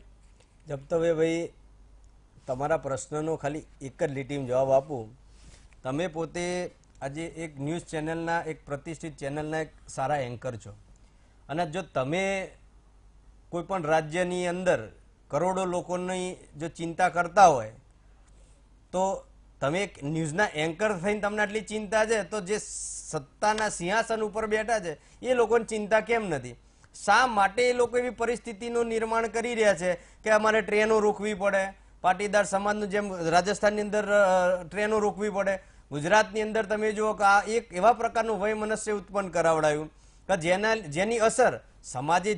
જપ્તભાઈ, તમારા પ્રશ્નનો ખાલી એક જ લીટીમાં જવાબ આપું. તમે પોતે આજે એક ન્યૂઝ ચેનલના, એક પ્રતિષ્ઠિત ચેનલના એક સારા એન્કર છો અને જો તમે કોઈ પણ રાજ્યની અંદર કરોડો લોકોની જો ચિંતા કરતા હોય તો તમે એક ન્યૂઝના એન્કર થઈને તમને આટલી ચિંતા છે, તો જે સત્તાના સિંહાસન ઉપર બેઠા છે એ લોકોને ચિંતા કેમ નથી? શા માટે એ લોકો એવી પરિસ્થિતિનું નિર્માણ કરી રહ્યા છે કે અમારે ટ્રેનો રોકવી પડે, પાટીદાર સમાજનું જેમ રાજસ્થાનની અંદર ટ્રેનો રોકવી પડે, ગુજરાતની અંદર તમે જુઓ કે આ એક એવા પ્રકારનું વયમનસ્ય ઉત્પન્ન કરાવડાયું કે જેની અસર સમાજે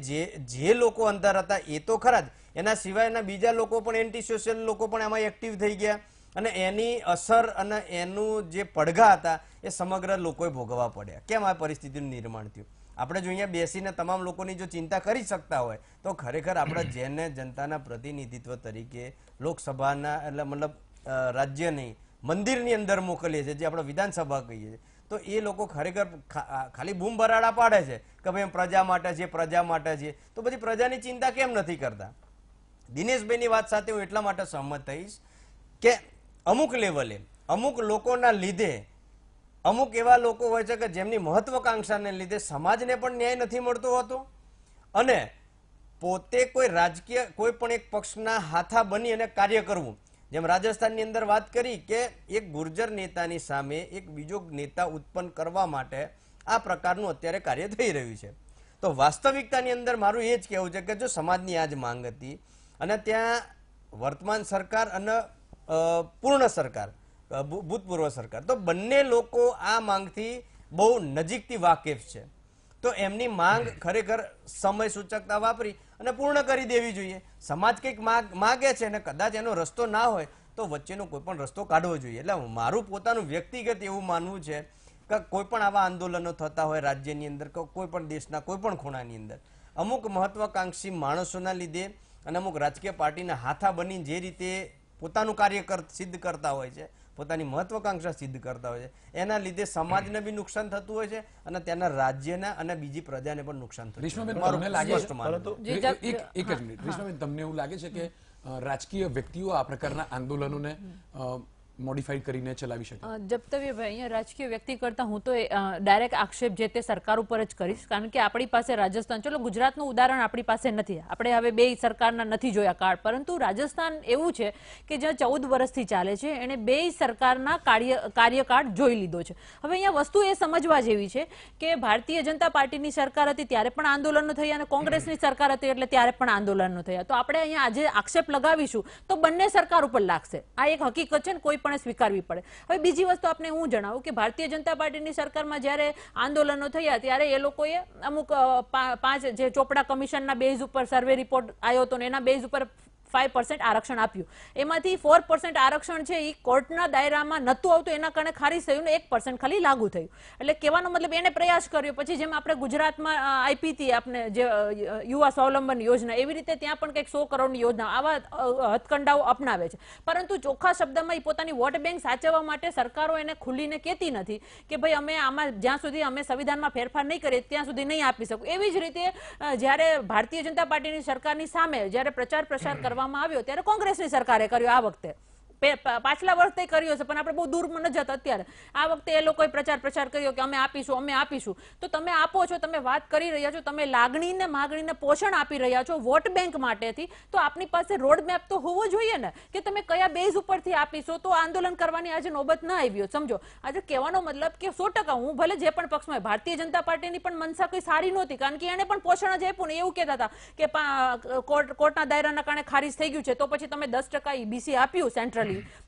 જે લોકો અંદર હતા એ તો ખરા જ, એના સિવાયના બીજા લોકો પણ એન્ટી સોશિયલ લોકો પણ એમાં એક્ટિવ થઈ ગયા અને એની અસર અને એનું જે પડઘા હતા એ સમગ્ર લોકોએ ભોગવવા પડ્યા. કેમ આ પરિસ્થિતિનું નિર્માણ થયું? આપણે જો અહીંયા બેસીને તમામ લોકોની જો ચિંતા કરી શકતા હોય તો ખરેખર આપણે જેને જનતાના પ્રતિનિધિત્વ તરીકે લોકસભાના એટલે મતલબ રાજ્યની મંદિરની અંદર મોકલીએ છીએ, જે આપણે વિધાનસભા કહીએ છીએ, તો એ લોકો ખરેખર ખાલી બૂમ બરાડા પાડે છે કે ભાઈ પ્રજા માટે છે, પ્રજા માટે છે, તો પછી પ્રજાની ચિંતા કેમ નથી કરતા? દિનેશભાઈની વાત સાથે હું એટલા માટે સહમત થઈશ કે અમુક લેવલે અમુક લોકોના લીધે અમુક એવા લોકો હોય છે કે જેમની મહત્વકાંક્ષાને લીધે સમાજને પણ ન્યાય નથી મળતો હોતો અને પોતે કોઈ રાજકીય કોઈ પણ એક પક્ષના હાથા બની અને કાર્ય કરવું. જેમ રાજસ્થાનની અંદર વાત કરી કે એક ગુર્જર નેતાની સામે એક બીજો નેતા ઉત્પન્ન કરવા માટે આ પ્રકારનું અત્યારે કાર્ય થઈ રહ્યું છે. તો વાસ્તવિકતાની અંદર મારું એ જ કહેવું છે કે જો સમાજની આ જ માંગ હતી અને ત્યાં વર્તમાન સરકાર અને પૂર્ણ સરકાર, ભૂતપૂર્વ સરકાર, તો બંને લોકો આ માંગથી બહુ નજીકથી વાકેફ છે, તો એમની માંગ ખરેખર સમય સૂચકતા વાપરી અને પૂર્ણ કરી દેવી જોઈએ. સમાજ કંઈક માગે છે અને કદાચ એનો રસ્તો ના હોય તો વચ્ચેનો કોઈ પણ રસ્તો કાઢવો જોઈએ. એટલે મારું પોતાનું વ્યક્તિગત એવું માનવું છે કે કોઈ પણ આવા આંદોલનો થતા હોય રાજ્યની અંદર કે કોઈ પણ દેશના કોઈ પણ ખૂણાની અંદર અમુક મહત્વાકાંક્ષી માણસોના લીધે અને અમુક રાજકીય પાર્ટીના હાથા બની જે રીતે પોતાનું કાર્ય સિદ્ધ કરતા હોય છે, પોતાની મહત્વાકાંક્ષા સિદ્ધ કરતા હોય છે, એના લીધે સમાજને બી નુકસાન થતું હોય છે અને ત્યાંના રાજ્યના અને બીજી પ્રજાને પણ નુકસાન થતું હોય છે. તમને લાગે સ્પષ્ટ માનવું છે. એક જ મિનિટ રેશમાબેન, તમને એવું લાગે છે કે રાજકીય વ્યક્તિઓ આ પ્રકારના આંદોલનોને મોડિફાઈડ કરીને ચલાવી શકે? જપ્તવ્યભાઈ, અહીંયા રાજકીય વ્યક્તિ કરતા હું તો ડાયરેક્ટ આક્ષેપ જે તે સરકાર ઉપર જ કરીશ, કારણ કે આપણી પાસે રાજસ્થાન, ચલો ગુજરાતનું ઉદાહરણ આપણી પાસે નથી, આપણે હવે બે સરકારના નથી જોયા કાર્ડ, પરંતુ રાજસ્થાન એવું છે કે જ્યાં 14 વર્ષથી ચાલે છે, એને બે સરકારના કાર્યકાળ જોઈ લીધો છે. હવે અહીંયા વસ્તુ એ સમજવા જેવી છે કે ભારતીય જનતા પાર્ટીની સરકાર હતી ત્યારે પણ આંદોલનો થયા અને કોંગ્રેસની સરકાર હતી એટલે ત્યારે પણ આંદોલનો થયા. તો આપણે અહીંયા આજે આક્ષેપ લગાવીશું તો બંને સરકાર ઉપર લાગશે, આ એક હકીકત છે ને, કોઈ પણ સ્વીકારવી પડે. હવે બીજી વસ્તુ આપને હું જણાવું કે ભારતીય જનતા પાર્ટીની સરકારમાં જ્યારે આંદોલનો થયા ત્યારે એ લોકોએ અમુક 5 જે ચોપડા કમિશનના બેઝ ઉપર સર્વે રિપોર્ટ આવ્યો હતો ને એના બેઝ ઉપર 5% આરક્ષણ આપ્યું, એમાંથી 4% આરક્ષણ છે એ કોર્ટના દાયરામાં નહોતું આવતું, એના કારણે ખારીજ થયું ને 1% ખાલી લાગુ થયું. એટલે કહેવાનો મતલબ એને પ્રયાસ કર્યો. પછી જેમ આપણે ગુજરાતમાં આપી હતી આપણે જે યુવા સ્વાવલંબન યોજના, એવી રીતે ત્યાં પણ કંઈક 100 કરોડની યોજના, આવા હથકંડાઓ અપનાવે છે. પરંતુ ચોખ્ખા શબ્દમાં એ પોતાની વોટ બેંક સાચવવા માટે સરકારો એને ખુલ્લીને કહેતી નથી કે ભાઈ અમે આમાં જ્યાં સુધી અમે સંવિધાનમાં ફેરફાર નહીં કરીએ ત્યાં સુધી નહીં આપી શકું. એવી જ રીતે જ્યારે ભારતીય જનતા પાર્ટીની સરકારની સામે જ્યારે પ્રચાર પ્રસાર કરવામાં આવ્યો ત્યારે કોંગ્રેસની સરકારે કર્યો. આ વખતે પાછલા વર્ષે કર્યો છે પણ આપણે બહુ દૂર ન જતા, અત્યારે આ વખતે એ લોકોએ પ્રચાર કર્યો કે અમે આપીશું. તો તમે આપો છો, તમે વાત કરી રહ્યા છો, તમે લાગણીને માગણીને પોષણ આપી રહ્યા છો વોટ બેંક માટેથી, તો આપની પાસે રોડ મેપ તો હોવો જોઈએ ને કે તમે કયા બેઝ ઉપરથી આપીશો તો આંદોલન કરવાની આજે નોબત ના આવી. સમજો, આજે કહેવાનો મતલબ કે 100% હું ભલે જે પણ પક્ષમાં, ભારતીય જનતા પાર્ટીની પણ મનસા કોઈ સારી નહોતી, કારણ કે એને પણ પોષણ જ આપ્યું ને. એવું કહેતા હતા કે કોર્ટના દાયરાના કારણે ખારીજ થઈ ગયું છે તો પછી તમે 10% EBC આપ્યું સેન્ટ્રલ,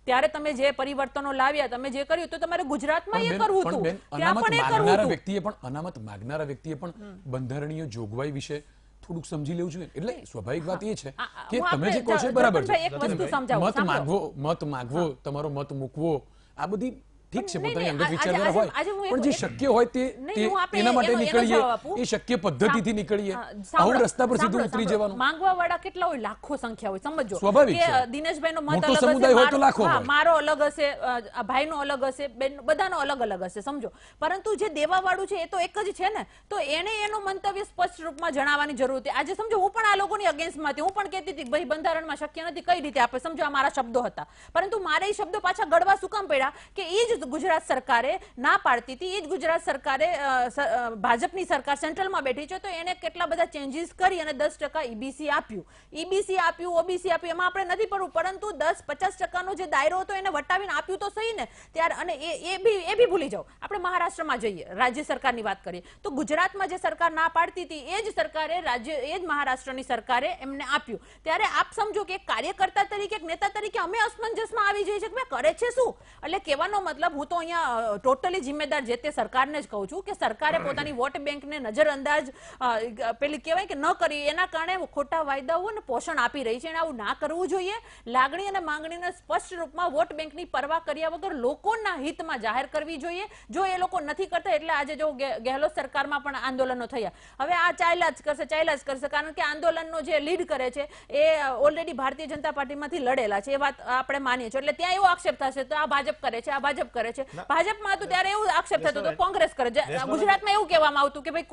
ત્યારે તમે જે પરિવર્તનો લાવ્યા, તમે જે કર્યું, તો તમારે ગુજરાતમાં એ કરવું હતું, ત્યાં પણ એ કરવું હતું. અનામત માગનારા વ્યક્તિએ પણ બંધારણીય જોગવાઈ વિશે થોડુંક સમજી લેવું જોઈએ. એટલે સ્વાભાવિક વાત એ છે કે તમે જે કહો છો બરાબર છે, મત માંગવો, તમારો મત મૂકવો, આ બધી ઠીક છે, પોતાની અંગત વિચારધારા હોય, પણ જે શક્ય હોય તે એના માટે નીકળીએ, એ શક્ય પદ્ધતિથી નીકળીએ. આવું રસ્તા પર સીધું ઉતરી જવાનું. માંગવા વાળા કેટલા હોય? લાખો સંખ્યા હોય. સમજો સ્વાભાવિક કે દિનેશભાઈનો મત અલગ હશે, મારો અલગ હશે, ભાઈનો અલગ હશે, બધાનો અલગ અલગ હશે, સમજો. પરંતુ જે દેવા વાળું છે એ તો એક જ છે ને, તો એને એનું મંતવ્ય સ્પષ્ટ રૂપમાં જણાવવાની જરૂર હતી. આજે સમજો હું પણ આ લોકોની અગેન્સ્ટમાં હતી, હું પણ કહેતી હતી ભાઈ બંધારણમાં શક્ય નથી, કઈ રીતે આપે, સમજો આ મારા શબ્દો હતા, પરંતુ મારે એ શબ્દો પાછા ગળવા શું કામ પડ્યા કે એ જ જ ગુજરાત સરકારે ના પાડતી હતી, એ જ ગુજરાત સરકારે ભાજપની સરકાર સેન્ટ્રલમાં બેઠી છે તો એને કેટલા બધા ચેન્જીસ કરી અને 10% ઈબીસી આપ્યું, ઓબીસી આપ્યું, એમાં આપણે નથી પડવું, પરંતુ 10-50% જે દાયરો હતો એને વટાવીને આપ્યું તો સહી ને ત્યારે. અને એ બી ભૂલી જાઓ, આપણે મહારાષ્ટ્રમાં જઈએ, રાજ્ય સરકારની વાત કરીએ તો ગુજરાતમાં જે સરકાર ના પાડતી હતી એ જ સરકારે એ જ મહારાષ્ટ્રની સરકારે એમને આપ્યું. ત્યારે આપ સમજો કે કાર્યકર્તા તરીકે, નેતા તરીકે અમે અસમંજસમાં આવી જઈએ છીએ કે કરે છે શું. એટલે કહેવાનો મતલબ, હું તો અહીંયા ટોટલી જિમ્મેદાર જે તે સરકારને જ કહું છું કે સરકારે પોતાની વોટ બેંકને નજરઅંદાજ પેલી કહેવાય કે ન કરી, એના કારણે ખોટા વાયદાઓ અને પોષણ આપી રહી છે. અને આવું ના કરવું જોઈએ. લાગણી અને માંગણીને સ્પષ્ટ રૂપમાં વોટ બેંકની પરવા કર્યા વગર લોકોના હિતમાં જાહેર કરવી જોઈએ. જો એ લોકો નથી કરતા, એટલે આજે જો ગેહલોત સરકારમાં પણ આંદોલનો થયા. હવે આ ચાલ્યા જ કરશે, કારણ કે આંદોલનનો જે લીડ કરે છે એ ઓલરેડી ભારતીય જનતા પાર્ટીમાંથી લડેલા છે, એ વાત આપણે માનીએ છીએ. એટલે ત્યાં એવો આક્ષેપ થશે તો આ ભાજપ કરે છે, ભાજપમાં હતું ત્યારે એવું આક્ષેપ થતો હતો કોંગ્રેસ કરે છે. ગુજરાતમાં એવું કહેવામાં આવતું કે ભાઈ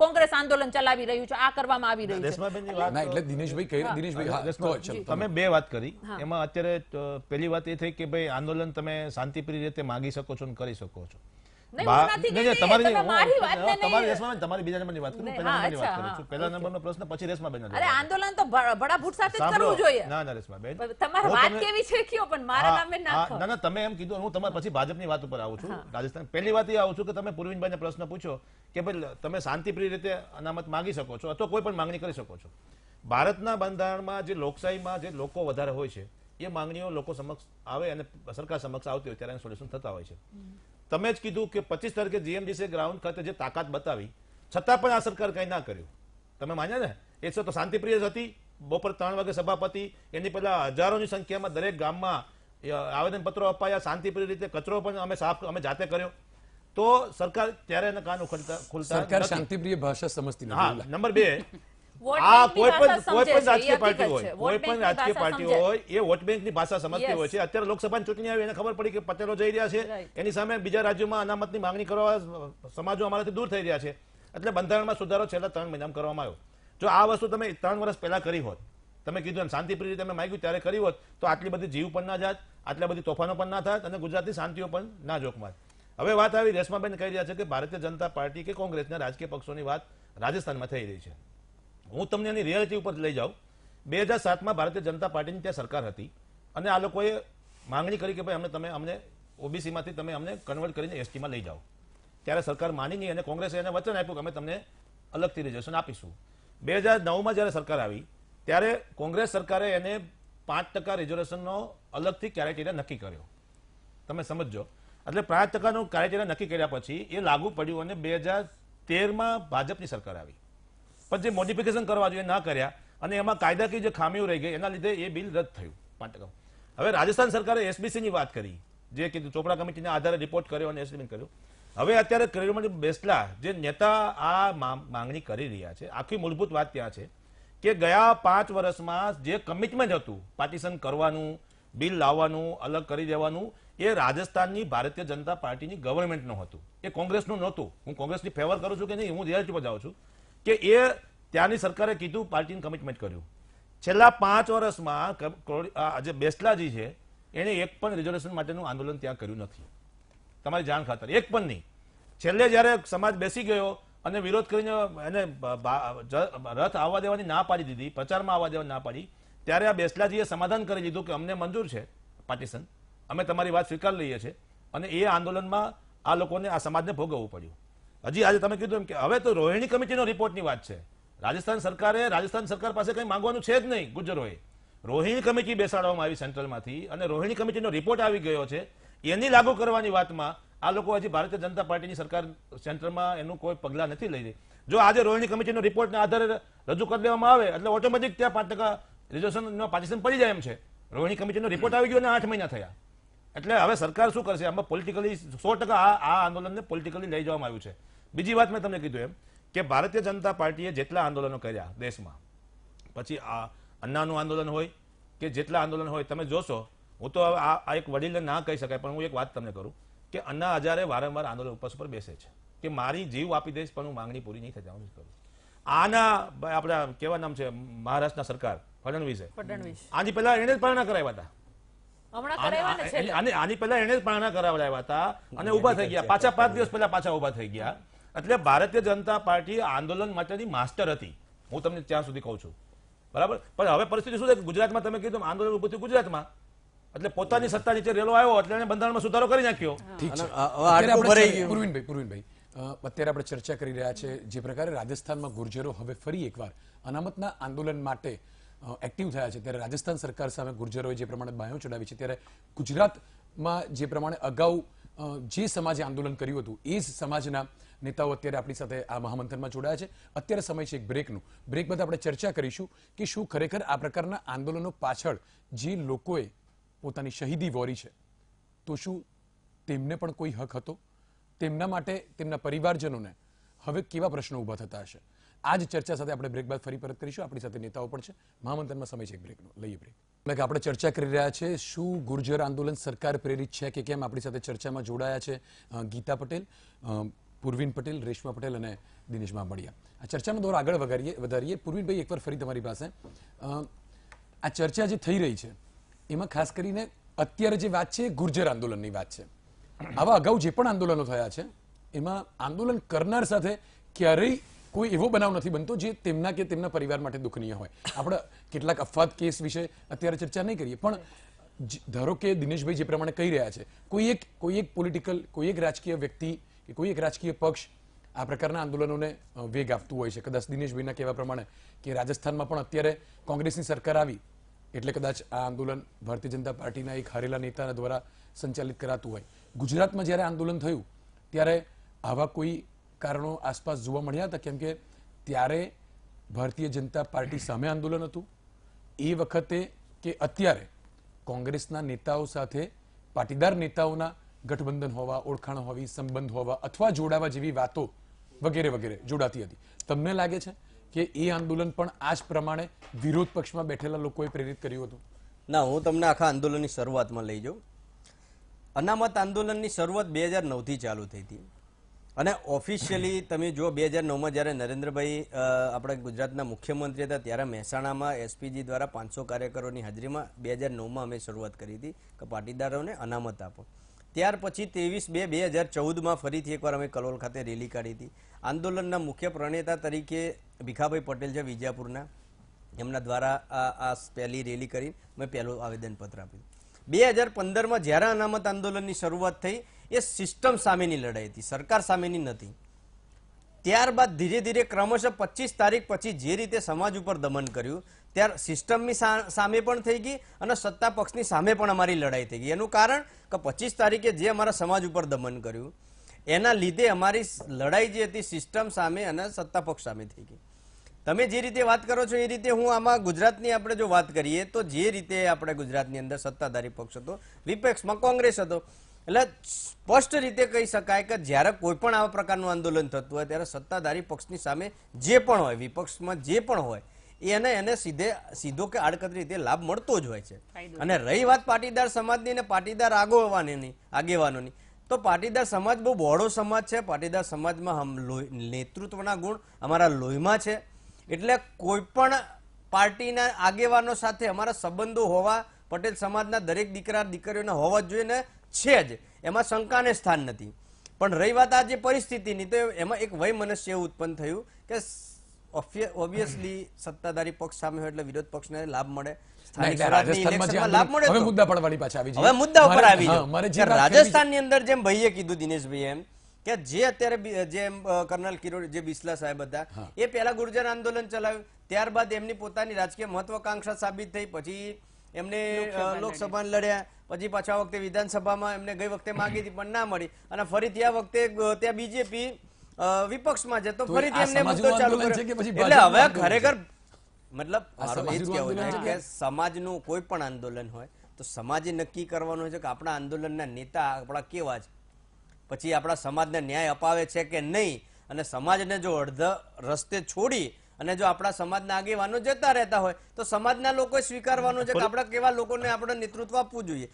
કોંગ્રેસ આંદોલન ચલાવી રહ્યું છે, આ કરવામાં આવી રહ્યું છે. રેશમાબેનની વાત, ના એટલે દિનેશભાઈ હા, કહો, ચલો. તમે બે વાત કરી, એમાં અત્યારે પહેલી વાત એ થઈ કે ભાઈ આંદોલન તમે શાંતિપ્રિય રીતે માગી શકો છો અને કરી શકો છો. પહેલા નંબરનો પ્રશ્ન, પછી રેશમાબેન. અરે આંદોલન તો બડા ભૂત સાથે જ કરવું જોઈએ. ના રેશમાબેન, તમારી વાત કેવી છે કયો, પણ મારા નામે નાખો. ના તમે એમ કીધું, હું તમારા પછી ભાજપની વાત ઉપર આવું છું. રાજસ્થાન પહેલી વાત એ આવું છું કે તમે પૂર્વિનભાઈને પ્રશ્ન પૂછો કે ભાઈ તમે શાંતિપ્રિય રીતે અનામત માંગી શકો છો અથવા કોઈ પણ માંગણી કરી શકો છો. ભારતના બંધારણમાં જે લોકશાહીમાં જે લોકો વધારે હોય છે એ માંગણીઓ લોકો સમક્ષ આવે અને સરકાર સમક્ષ આવતી હોય ત્યારે સોલ્યુશન થતા હોય છે. તમે જ કીધું કે 25 તારીખે જીએમડીસી ગ્રાઉન્ડ ખાતે જે તાકાત બતાવી છતાં પણ આ સરકાર કંઈ ના કર્યું. તમે માન્યા ને, એ તો શાંતિપ્રિય જ હતી. બપોર 3 વાગે સભાપતિ, એની પહેલા હજારોની સંખ્યામાં દરેક ગામમાં આવેદનપત્રો અપાયા, શાંતિપ્રિય રીતે કચરો પણ અમે જાતે કર્યો. તો સરકાર ત્યારે એના કાન ખુલતા સરકાર શાંતિપ્રિય ભાષા સમજતી નથી. હા, નંબર 2, આ કોઈ પણ રાજકીય પાર્ટી હોય, એ વોટ બેંકની ભાષા સમજતી હોય છે. અત્યારે લોકસભાની ચૂંટણી આવી, એને ખબર પડી કે પટેલો જઈ રહ્યા છે, એની સામે બીજા રાજ્યોમાં અનામતની માંગણી કરવા સમાજો અમારાથી દૂર થઈ રહ્યા છે. એટલે બંધારણમાં સુધારો છેલ્લા 3 મહિનામાં કરવામાં આવ્યો. જો આ વસ્તુ તમે 3 વર્ષ પહેલા કરી હોત, તમે કીધું એમ શાંતિપ્રિય રીતે તમે માંગ્યું ત્યારે કરી હોત, તો આટલી બધી જીવ પણ ના જાત, આટલા બધી તોફાનો પણ ના થાત અને ગુજરાતની શાંતિઓ પણ ના જોખમાત. હવે વાત આવી, રેશમાબેન કહી રહ્યા છે કે ભારતીય જનતા પાર્ટી કે કોંગ્રેસના રાજકીય પક્ષોની વાત રાજસ્થાનમાં થઈ રહી છે. હું તમને એની રિયાલિટી ઉપર લઈ જાઉં. 2007માં ભારતીય જનતા પાર્ટીની ત્યાં સરકાર હતી અને આ લોકોએ માંગણી કરી કે ભાઈ અમને ઓબીસીમાંથી તમે અમને કન્વર્ટ કરીને એસટીમાં લઈ જાઓ. ત્યારે સરકાર માની નહીં અને કોંગ્રેસે એને વચન આપ્યું કે અમે તમને અલગથી રિઝર્વેશન આપીશું. 2009માં જ્યારે સરકાર આવી ત્યારે કોંગ્રેસ સરકારે એને 5% રિઝર્વેશનનો અલગથી ક્રાઇટેરિયા નક્કી કર્યો. તમે સમજો, એટલે 5%નું ક્રાઇટેરિયા નક્કી કર્યા પછી એ લાગુ પડ્યું અને 2013માં ભાજપની સરકાર આવી. પણ જે મોડિફિકેશન કરવા જોઈએ ના કર્યા અને એમાં કાયદાકીય જે ખામીઓ રહી ગઈ એના લીધે એ બિલ રદ થયું 5%. હવે રાજસ્થાન સરકારે એસબીસીની વાત કરી, જે કીધું ચોપડા કમિટીના આધારે રિપોર્ટ કર્યો અને એસબીસી કર્યું. હવે અત્યારે કેજરીવાલ બેસલા જે નેતા આ માંગણી કરી રહ્યા છે, આખી મૂળભૂત વાત ત્યાં છે કે ગયા 5 વર્ષમાં જે કમિટમેન્ટ હતું પાર્ટીશન કરવાનું, બિલ લાવવાનું, અલગ કરી દેવાનું, એ રાજસ્થાનની ભારતીય જનતા પાર્ટીની ગવર્મેન્ટનું હતું, એ કોંગ્રેસનું નહોતું. હું કોંગ્રેસની ફેવર કરું છું કે નહીં, હું રિયાલિટી પર જાઉં છું કે એ ત્યાંની સરકારે કીધું, પાર્ટીને કમિટમેન્ટ કર્યું. છેલ્લા 5 વર્ષમાં જે બેસલાજી છે એને એક પણ રિઝર્વેશન માટેનું આંદોલન ત્યાં કર્યું નથી. તમારી જાણ ખાતર એક પણ નહીં. છેલ્લે જ્યારે સમાજ બેસી ગયો અને વિરોધ કરીને એને રથ આવવા દેવાની ના પાડી દીધી, પ્રચારમાં આવવા દેવાની ના પાડી, ત્યારે આ બેસલાજીએ સમાધાન કરી લીધું કે અમને મંજૂર છે પાર્ટીશન, અમે તમારી વાત સ્વીકાર લઈએ છીએ. અને એ આંદોલનમાં આ લોકોને, આ સમાજને ભોગવવું પડ્યું. હજી આજે તમે કીધું એમ કે હવે તો રોહિણી કમિટીનો રિપોર્ટની વાત છે. રાજસ્થાન સરકાર પાસે કંઈ માંગવાનું છે જ નહીં. ગુજરોએ રોહિણી કમિટી બેસાડવામાં આવી સેન્ટ્રલમાંથી અને રોહિણી કમિટીનો રિપોર્ટ આવી ગયો છે. એની લાગુ કરવાની વાતમાં આ લોકો હજી ભારતીય જનતા પાર્ટીની સરકાર સેન્ટ્રલમાં એનું કોઈ પગલાં નથી લઈ રહી. જો આજે રોહિણી કમિટીનો રિપોર્ટના આધારે રજૂ કરી દેવામાં આવે એટલે ઓટોમેટિક ત્યાં 5% રિઝર્વેશનનો પાર્ટીશન પડી જાય એમ છે. રોહિણી કમિટીનો રિપોર્ટ આવી ગયો અને 8 મહિના થયા. એટલે હવે સરકાર શું કરશે? આમાં પોલિટિકલી 100% આ આંદોલનને પોલિટિકલી લઈ જવામાં આવ્યું છે. બીજી વાત મેં તમને કીધું એમ કે ભારતીય જનતા પાર્ટીએ જેટલા આંદોલનો કર્યા દેશમાં, પછી આ અન્નાનું આંદોલન હોય કે જેટલા આંદોલન હોય, તમે જોશો, હું તો આ એક વડીલને ના કહી શકાય પણ હું એક વાત તમને કરું કે અન્ના હજારે વારંવાર આંદોલન ઉપવાસ પર બેસે છે કે મારી જીવ આપી દઈશ પણ હું માંગણી પૂરી નહીં થઈ જવાનું કરું. આના આપણા કેવા નામ છે મહારાષ્ટ્રના સરકાર ફડણવીસે, આની પહેલા એને જ પારણા કરાવ્યા હતા. હમણાં કરાવ્યા ને છેલ્લે. આની પહેલા એને જ પારણા કરાવડાવ્યા હતા અને ઉભા થઈ ગયા, પાછા 5 દિવસ પહેલા પાછા ઉભા થઈ ગયા. એટલે ભારતીય જનતા પાર્ટી આંદોલન માટેની માસ્ટર હતી, હું તમને ત્યાં સુધી કહું છું, બરાબર. પણ હવે પરિસ્થિતિ શું છે કે ગુજરાતમાં તમે કીધું આંદોલન ઉભું થયું ગુજરાતમાં, એટલે પોતાની સત્તા નીચે રેલો આવ્યો એટલે એને બંધારણમાં સુધારો કરી નાખ્યો. ઠીક છે. હવે આટલું ભરાઈ ગયું. પૂર્વિનભાઈ, અત્યારે આપણે ચર્ચા કરી રહ્યા છે જે પ્રકારે રાજસ્થાનમાં ગુર્જરો હવે ફરી એકવાર અનામતના આંદોલન માટે એક્ટિવ થયા છે, ત્યારે રાજસ્થાન સરકાર સામે ગુર્જરોએ જે પ્રમાણે બાયો ચડાવી છે, ત્યારે ગુજરાતમાં જે પ્રમાણે અગાઉ જે સમાજે આંદોલન કર્યું હતું એ જ સમાજના નેતાઓ અત્યારે આપણી સાથે આ મહામંથનમાં જોડાયા છે. અત્યારે સમય છે એક બ્રેકનું. બ્રેક બાદ આપણે ચર્ચા કરીશું કે શું ખરેખર આ પ્રકારના આંદોલનો પાછળ જે લોકોએ પોતાની શહીદી વોરી છે તો શું તેમને પણ કોઈ હક હતો? તેમના માટે તેમના પરિવારજનોને હવે કેવા પ્રશ્નો ઊભા થતા હશે? આ જ ચર્ચા સાથે આપણે બ્રેક બાદ ફરી પરત કરીશું. આપણી સાથે નેતાઓ પણ છે. મહામંથનમાં સમય છે એક બ્રેકનો. લઈએ બ્રેક. એટલે કે આપણે ચર્ચા કરી રહ્યા છે શું ગુર્જર આંદોલન સરકાર પ્રેરિત છે કે કેમ. આપણી સાથે ચર્ચામાં જોડાયા છે ગીતા પટેલ, પૂર્વિન પટેલ, રેશમા પટેલ અને દિનેશ મામડિયા. આ ચર્ચાનો દોર આગળ વધારીએ. પૂર્વિનભાઈ, એકવાર ફરી તમારી પાસે આ ચર્ચા જે થઈ રહી છે એમાં ખાસ કરીને અત્યારે જે વાત છે ગુર્જર આંદોલનની વાત છે. આવા અગાઉ જે પણ આંદોલનો થયા છે એમાં આંદોલન કરનાર સાથે ક્યારેય કોઈ એવો બનાવ નથી બનતો જે તેમના કે તેમના પરિવાર માટે દુઃખનીય હોય. આપણે કેટલાક અફવાદ કેસ વિશે અત્યારે ચર્ચા નહીં કરીએ, પણ ધારો કે દિનેશભાઈ જે પ્રમાણે કહી રહ્યા છે, કોઈ એક પોલિટિકલ, કોઈ એક રાજકીય વ્યક્તિ કે કોઈ એક રાજકીય પક્ષ આ પ્રકારના આંદોલનોને વેગ આપતું હોય છે. કદાચ દિનેશભાઈના કહેવા પ્રમાણે કે રાજસ્થાનમાં પણ અત્યારે કોંગ્રેસની સરકાર આવી એટલે કદાચ આ આંદોલન ભારતીય જનતા પાર્ટીના એક હારેલા નેતા દ્વારા સંચાલિત કરાતું હોય. ગુજરાતમાં જ્યારે આંદોલન થયું ત્યારે આવા કોઈ કારણો આસપાસ જોવા મળ્યા હતા? કેમ કે ત્યારે ભારતીય જનતા પાર્ટી સામે આંદોલન હતું એ વખતે કે અત્યારે કોંગ્રેસના નેતાઓ સાથે પાટીદાર નેતાઓના ગઠબંધન હોવા, ઓળખાણ હોવી, સંબંધ હોવા અથવા જોડાવા જેવી વાતો વગેરે વગેરે જોડાતી હતી. તમને લાગે છે કે એ આંદોલન પણ આ જ પ્રમાણે વિરોધ પક્ષમાં બેઠેલા લોકોએ પ્રેરિત કર્યું હતું? ના, હું તમને આખા આંદોલનની શરૂઆતમાં લઈ જાઉં. અનામત આંદોલનની શરૂઆત 2009થી ચાલુ થઈ હતી અને ઓફિશિયલી તમે જો 2009માં જ્યારે નરેન્દ્રભાઈ આપણા ગુજરાતના મુખ્યમંત્રી હતા ત્યારે મહેસાણામાં એસપીજી દ્વારા 500 કાર્યકરોની હાજરીમાં 2009માં અમે શરૂઆત કરી હતી કે પાટીદારોને અનામત આપો. ત્યાર પછી 23/2/2014માં ફરીથી એકવાર અમે કલોલ ખાતે રેલી કાઢી હતી. આંદોલનના મુખ્ય પ્રણેતા તરીકે ભીખાભાઈ પટેલ છે વિજાપુરના, એમના દ્વારા આ પહેલી રેલી કરી મેં પહેલું આવેદનપત્ર આપ્યું. 2015માં જ્યારે અનામત આંદોલનની શરૂઆત થઈ એ સિસ્ટમ સામેની લડાઈ હતી, સરકાર સામેની નથી. ત્યારબાદ ધીરે ધીરે ક્રમશઃ 25 તારીખ પછી જે રીતે સમાજ ઉપર દમન કર્યું ત્યારે સિસ્ટમની સામે પણ થઈ ગઈ અને સત્તા પક્ષની સામે પણ અમારી લડાઈ થઈ ગઈ. એનું કારણ કે 25 તારીખે જે અમારા સમાજ ઉપર દમન કર્યું એના લીધે અમારી લડાઈ જે હતી સિસ્ટમ સામે અને સત્તા પક્ષ સામે થઈ ગઈ. તમે જે રીતે વાત કરો છો એ રીતે હું આમાં ગુજરાતની આપણે જો વાત કરીએ તો જે રીતે આપણે ગુજરાતની અંદર સત્તાધારી પક્ષ હતો, વિપક્ષમાં કોંગ્રેસ હતો, એટલે સ્પષ્ટ રીતે કહી શકાય કે જ્યારે કોઈ પણ આવા પ્રકારનું આંદોલન થતું હોય ત્યારે સત્તાધારી પક્ષની સામે જે પણ હોય, વિપક્ષમાં જે પણ હોય એને સીધો કે આડકતરી રીતે લાભ મળતો જ હોય છે. અને રહી વાત પાટીદાર સમાજની અને પાટીદાર આગેવાનોની, તો પાટીદાર સમાજ બહુ બહોળો સમાજ છે. પાટીદાર સમાજમાં નેતૃત્વના ગુણ અમારા લોહીમાં છે. એટલે કોઈ પણ પાર્ટીના આગેવાનો સાથે અમારા સંબંધો હોવા પટેલ સમાજના દરેક દીકરા દીકરીઓના હોવા જ જોઈએ ને છે જ, એમાં શંકાને સ્થાન નથી. પણ રહી વાત આ જે પરિસ્થિતિની, તો એમાં એક વયમનસ્ય એવું ઉત્પન્ન થયું કે ઓબ્વિયસલી સત્તાધારી પક્ષ સામે હોય એટલે વિરોધ પક્ષને લાભ મળે, રાજસ્થાનની અંદર જેમ ભાઈએ કીધું દિનેશભાઈ એમ કે જે અત્યારે જેમ કર્નલ કિરોડ જે બિસ્લા સાહેબ હતા એ પહેલા ગુર્જર આંદોલન ચલાવ્યું, ત્યારબાદ એમની પોતાની રાજકીય મહત્વાકાંક્ષા સાબિત થઈ, પછી એમને લોકસભા લડ્યા, પછી પાછા વખતે વિધાનસભામાં એમને ગઈ વખતે માંગી હતી પણ ના મળી અને ફરીથી આ વખતે ત્યાં બીજેપી વિપક્ષમાં છે તો ફરીથી એમને મુદ્દો ચાલુ કર્યો. એટલે હવે ખરેખર મતલબ મારું એ જ કહેવું છે કે સમાજનું કોઈ પણ આંદોલન હોય તો સમાજે નક્કી કરવાનું છે કે આપણા આંદોલનના નેતા આપણા કેવા છે, પછી આપણા સમાજને ન્યાય અપાવે છે કે નહીં. અને સમાજને જો અડધા રસ્તે છોડી અને જો આપણા સમાજના આગેવાનો જતા રહેતા હોય તો સમાજના લોકોએ સ્વીકારવાનું છે કે આપણે કેવા લોકોને આપણે નેતૃત્વ આપવું જોઈએ.